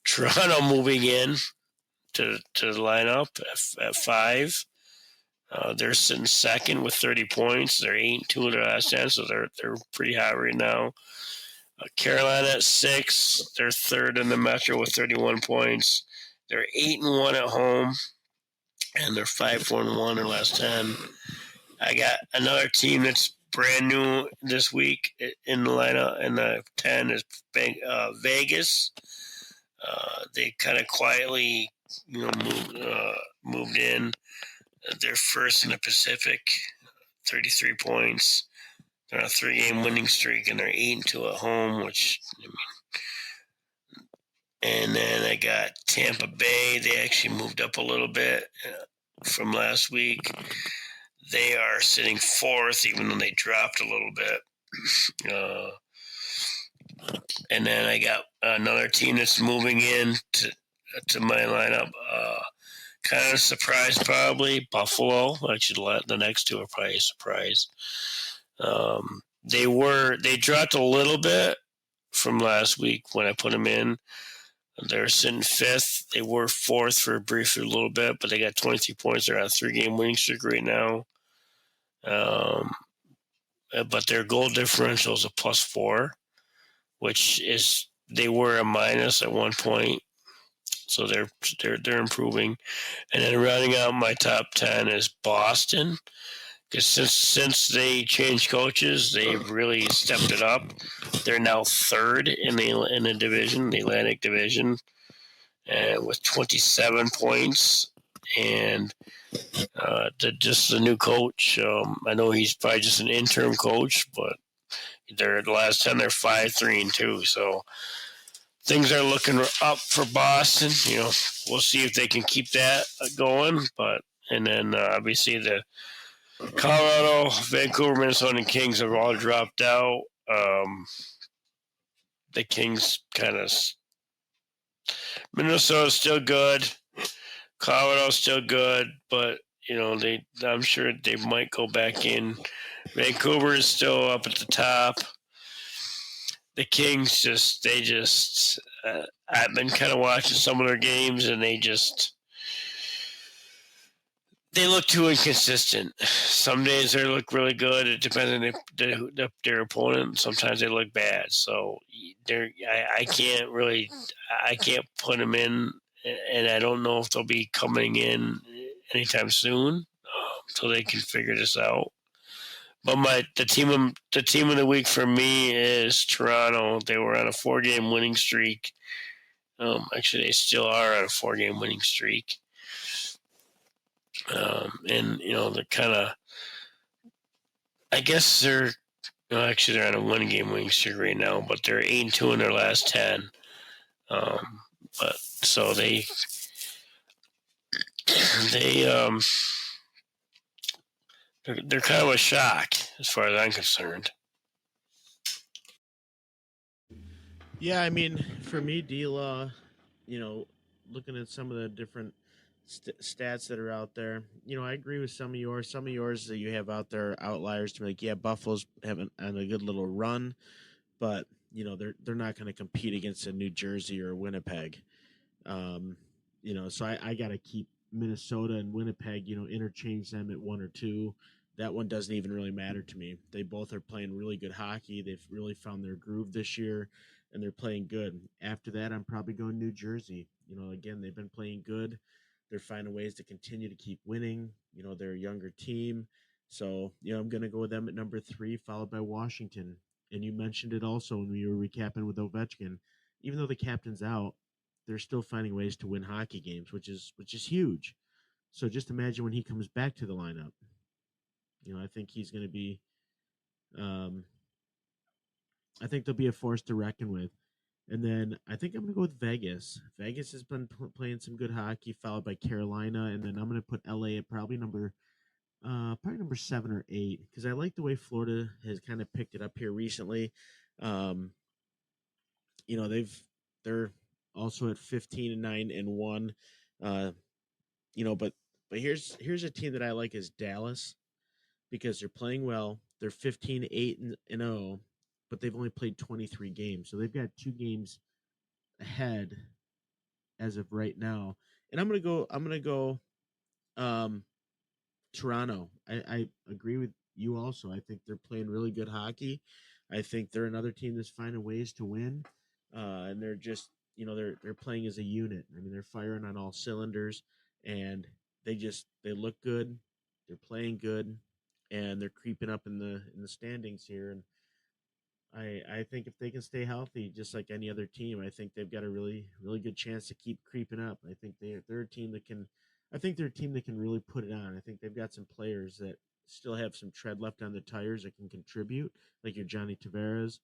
B: Toronto moving in to the lineup at 5. They're sitting second with 30 points. They're 8-2 in their last 10, so they're pretty hot right now. Carolina at 6. They're third in the Metro with 31 points. They're 8-1 at home, and they're 5-1 in their last 10. I got another team that's brand new this week in the lineup, and the 10 is Vegas. They kind of quietly, moved in. They're first in the Pacific, 33 points. They're on a 3-game winning streak, and they're 8-2 at home, and then I got Tampa Bay. They actually moved up a little bit from last week. They are sitting 4th, even though they dropped a little bit. And then I got another team that's moving in to my lineup. Kind of surprised, probably Buffalo. Actually, the next 2 are probably a surprise. They dropped a little bit from last week when I put them in. They're sitting 5th. They were 4th for a little bit, but they got 23 points. They're on a 3-game winning streak right now. But their goal differential is a +4, which is they were a minus at one point. So they're improving. And then rounding out my top 10 is Boston. Because since they changed coaches, they've really stepped it up. They're now 3rd in the division, the Atlantic Division, with 27 points. And just the new coach. I know he's probably just an interim coach, but they're the last 10. They're 5-3-2. So things are looking up for Boston. We'll see if they can keep that going. And then obviously the Colorado, Vancouver, Minnesota, and Kings have all dropped out. The Kings Minnesota's still good. Colorado's still good, but I'm sure they might go back in. Vancouver is still up at the top. The Kings I've been kind of watching some of their games, and they look too inconsistent. Some days they look really good. It depends on their opponent. Sometimes they look bad. So I can't put them in, and I don't know if they'll be coming in anytime soon until they can figure this out. But the team of the week for me is Toronto. They were on a 4-game winning streak. Actually, they still are on a 4-game winning streak. And they're kind of, I guess they're on a 1-game winning streak right now, but they're 8-2 in their last 10. But so they're kind of a shock as far as I'm concerned.
C: Yeah, I mean, for me, D-Law, looking at some of the different stats that are out there, I agree with some of yours. Some of yours that you have out there outliers to be like, yeah, Buffalo's having a good little run, but they're not going to compete against a New Jersey or Winnipeg. So I got to keep Minnesota and Winnipeg, interchange them at 1 or 2. That one doesn't even really matter to me. They both are playing really good hockey. They've really found their groove this year, and they're playing good. After that, I'm probably going New Jersey. again, they've been playing good. They're finding ways to continue to keep winning. They're a younger team. So, I'm going to go with them at number 3, followed by Washington. And you mentioned it also when we were recapping with Ovechkin. Even though the captain's out, they're still finding ways to win hockey games, which is huge. So just imagine when he comes back to the lineup. I think he's going to be I think they'll be a force to reckon with. And then I think I'm going to go with Vegas. Vegas has been playing some good hockey, followed by Carolina, and then I'm going to put LA at probably number 7 or 8, because I like the way Florida has kind of picked it up here recently. They're also at 15-9-1. But here's a team that I like is Dallas, because they're playing well. They're 15-8-0, but they've only played 23 games, so they've got 2 games ahead as of right now. And I'm gonna go Toronto. I agree with you also. I think they're playing really good hockey. I think they're another team that's finding ways to win. And they're just, they're playing as a unit. I mean, they're firing on all cylinders, and they look good. They're playing good, and they're creeping up in the standings here. And I think if they can stay healthy, just like any other team, I think they've got a really, really good chance to keep creeping up. I think they're a team that can. I think they're a team that can really put it on. I think they've got some players that still have some tread left on the tires that can contribute, like your Johnny Tavares.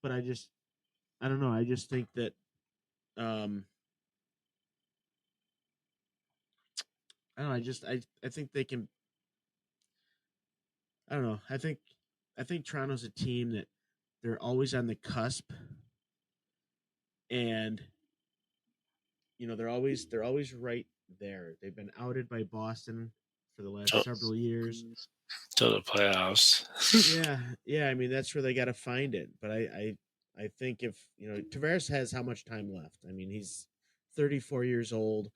C: But I don't know. I just think that I don't know. I think they can. I don't know. I think Toronto's a team that they're always on the cusp, and they're always right there. They've been outed by Boston for the last several years
B: to the playoffs.
C: yeah. I mean, that's where they got to find it. But I think if Tavares has how much time left? I mean, he's 34 years old.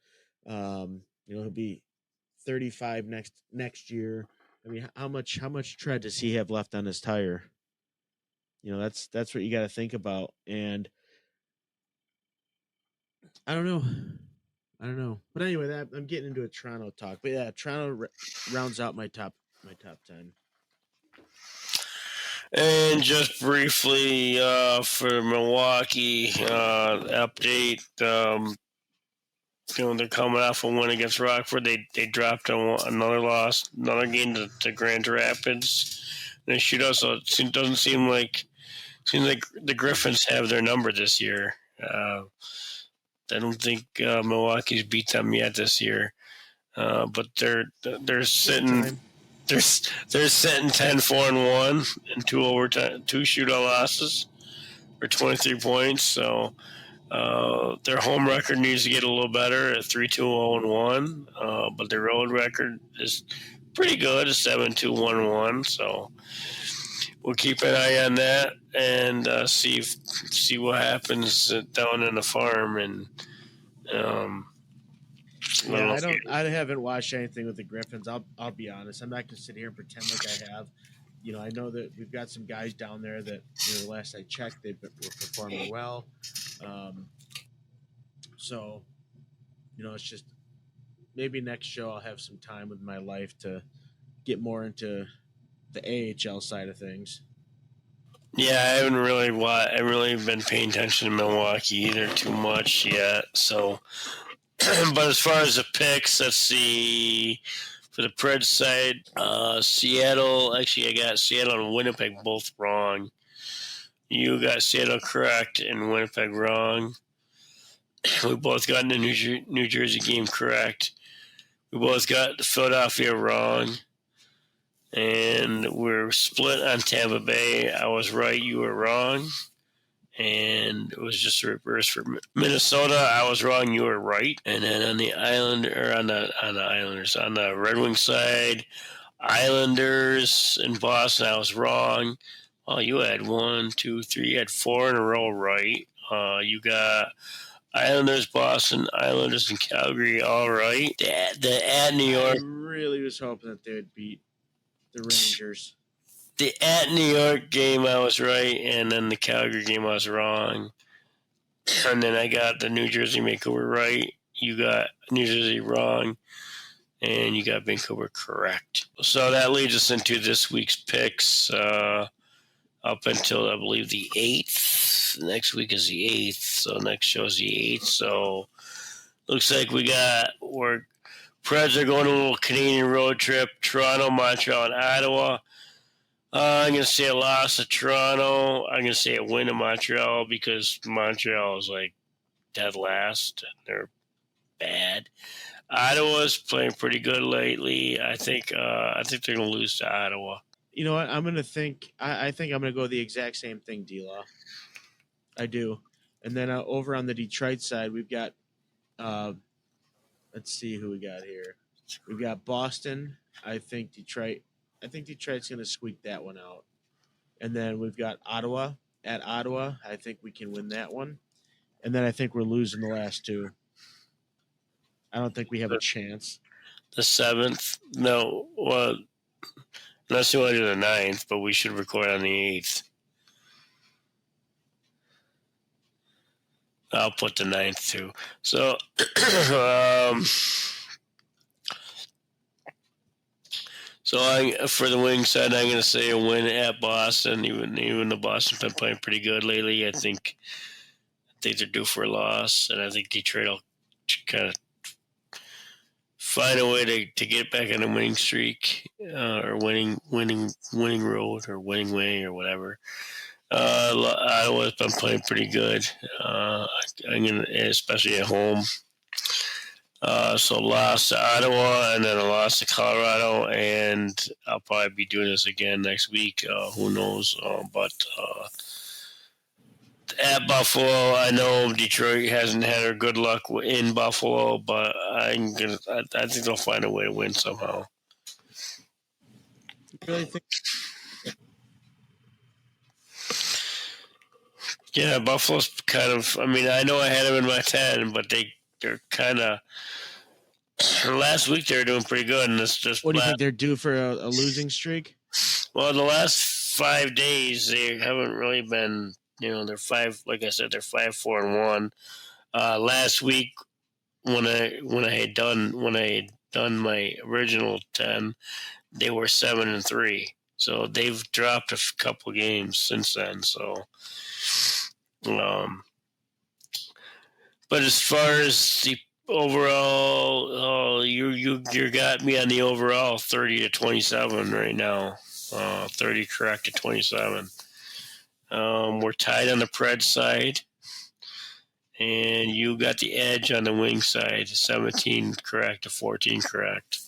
C: He'll be 35 next year. I mean, how much tread does he have left on his tire? That's what you got to think about. And I don't know. But anyway, I'm getting into a Toronto talk. But yeah, Toronto rounds out my top 10.
B: And just briefly for Milwaukee update, they're coming off a win against Rockford. They dropped another game to Grand Rapids. And they shoot us. So it doesn't seems like the Griffins have their number this year. I don't think Milwaukee's beat them yet this year, but they're sitting. They're sitting 10-4-1 and 2 shootout losses for 23 points. So their home record needs to get a little better at 3-2-0-1, but their road record is pretty good at 7-2-1-1. So we'll keep an eye on that and see what happens down in the farm. And
C: I haven't watched anything with the Griffins. I'll be honest. I'm not gonna sit here and pretend like I have. I know that we've got some guys down there that the last I checked were performing well. So it's just maybe next show I'll have some time with my life to get more into the AHL side of things.
B: Yeah, I haven't really been paying attention to Milwaukee either too much yet. So, but as far as the picks, let's see. For the Preds side, Seattle. Actually, I got Seattle and Winnipeg both wrong. You got Seattle correct and Winnipeg wrong. We both got the New Jersey game correct. We both got Philadelphia wrong. And we're split on Tampa Bay. I was right, you were wrong. And it was just a reverse for Minnesota. I was wrong, you were right. And then on the on the Red Wings side, Islanders in Boston, I was wrong. Oh, you had 1, 2, 3, you had 4 in a row right. You got Islanders, Boston, Islanders, and Calgary all right. The at New York.
C: I really was hoping that they would beat the Rangers.
B: The at New York game I was right, and then the Calgary game I was wrong. And then I got the New Jersey Vancouver right. You got New Jersey wrong. And you got Vancouver correct. So that leads us into this week's picks up until, I believe, the 8th. Next week is the 8th. So next show is the 8th. So looks like we're Preds are going on a little Canadian road trip. Toronto, Montreal, and Ottawa. I'm going to say a loss to Toronto. I'm going to say a win to Montreal because Montreal is like dead last. And they're bad. Ottawa's playing pretty good lately. I think they're going to lose to Ottawa.
C: You know what? I'm going to think. I think I'm going to go the exact same thing, D-Law. I do. And then over on the Detroit side, we've got let's see who we got here. We've got Boston. I think Detroit's going to squeak that one out. And then we've got Ottawa. At Ottawa, I think we can win that one. And then I think we're losing the last two. I don't think we have a chance.
B: The 7th? No. Well, unless you want to do the 9th, but we should record on the 8th. I'll put the 9th too. So, for the wing side, I'm going to say a win at Boston. Even though Boston's been playing pretty good lately, I think they're due for a loss, and I think Detroit will kind of find a way to get back on a winning streak or winning road or winning way or whatever. Ottawa's been playing pretty good. I'm gonna, especially at home. So loss to Ottawa and then a loss to Colorado, and I'll probably be doing this again next week. Who knows? But at Buffalo, I know Detroit hasn't had her good luck in Buffalo, but I think they'll find a way to win somehow.
C: You really think?
B: Yeah, Buffalo's kind of. I mean, I know I had them in my 10, but they're kind of. Last week they were doing pretty good, and it's just.
C: What do you think they're due for a losing streak?
B: Well, the last 5 days they haven't really been. You know, they're 5. Like I said, they're 5-4-1. Last week, when I had done my original 10, they were 7-3. So they've dropped a couple games since then. So, but as far as the overall, you got me on the overall 30-27 right now. 30 correct to 27. We're tied on the Preds side, and you got the edge on the wing side, 17 correct to 14 correct.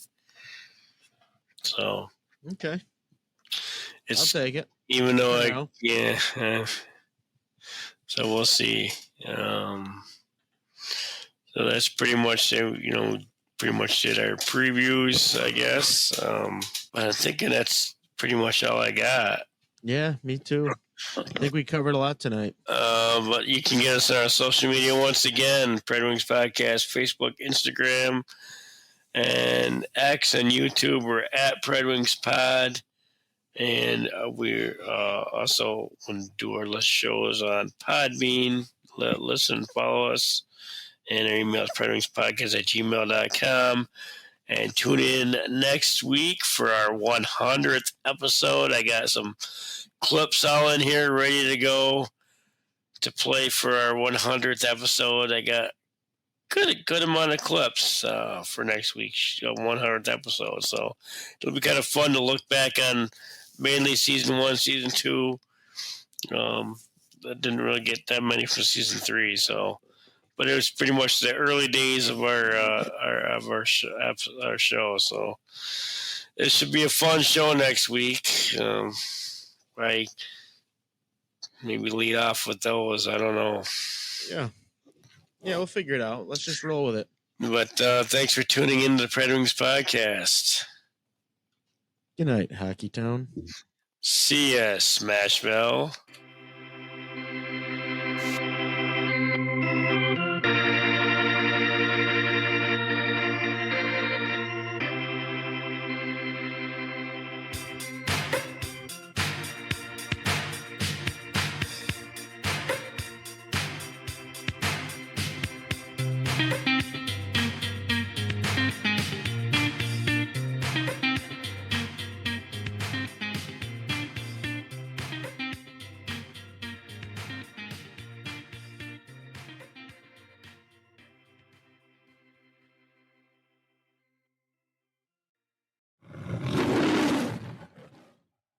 B: So
C: okay,
B: I'll
C: take it.
B: Even though so we'll see. So that's pretty much pretty much did our previews, I guess. But I'm thinking that's pretty much all I got.
C: Yeah, me too. I think we covered a lot tonight.
B: But you can get us on our social media once again, Pred Wings Podcast, Facebook, Instagram, and X and YouTube. We're at Pred Wings Pod. And we're also going to do our list shows on Podbean. Listen, follow us. And our email is predwingspodcast@gmail.com. And tune in next week for our 100th episode. I got some clips all in here ready to go to play for our 100th episode. I got good amount of clips for next week's 100th episode. So it'll be kind of fun to look back on mainly season 1, season 2. I didn't really get that many for season 3. So, but it was pretty much the early days of our show. So it should be a fun show next week. Right? Maybe lead off with those. I don't know.
C: Yeah, we'll figure it out. Let's just roll with it.
B: But thanks for tuning in to the Pred Wings Podcast.
C: Good night, Hockey Town.
B: See ya, Smashville.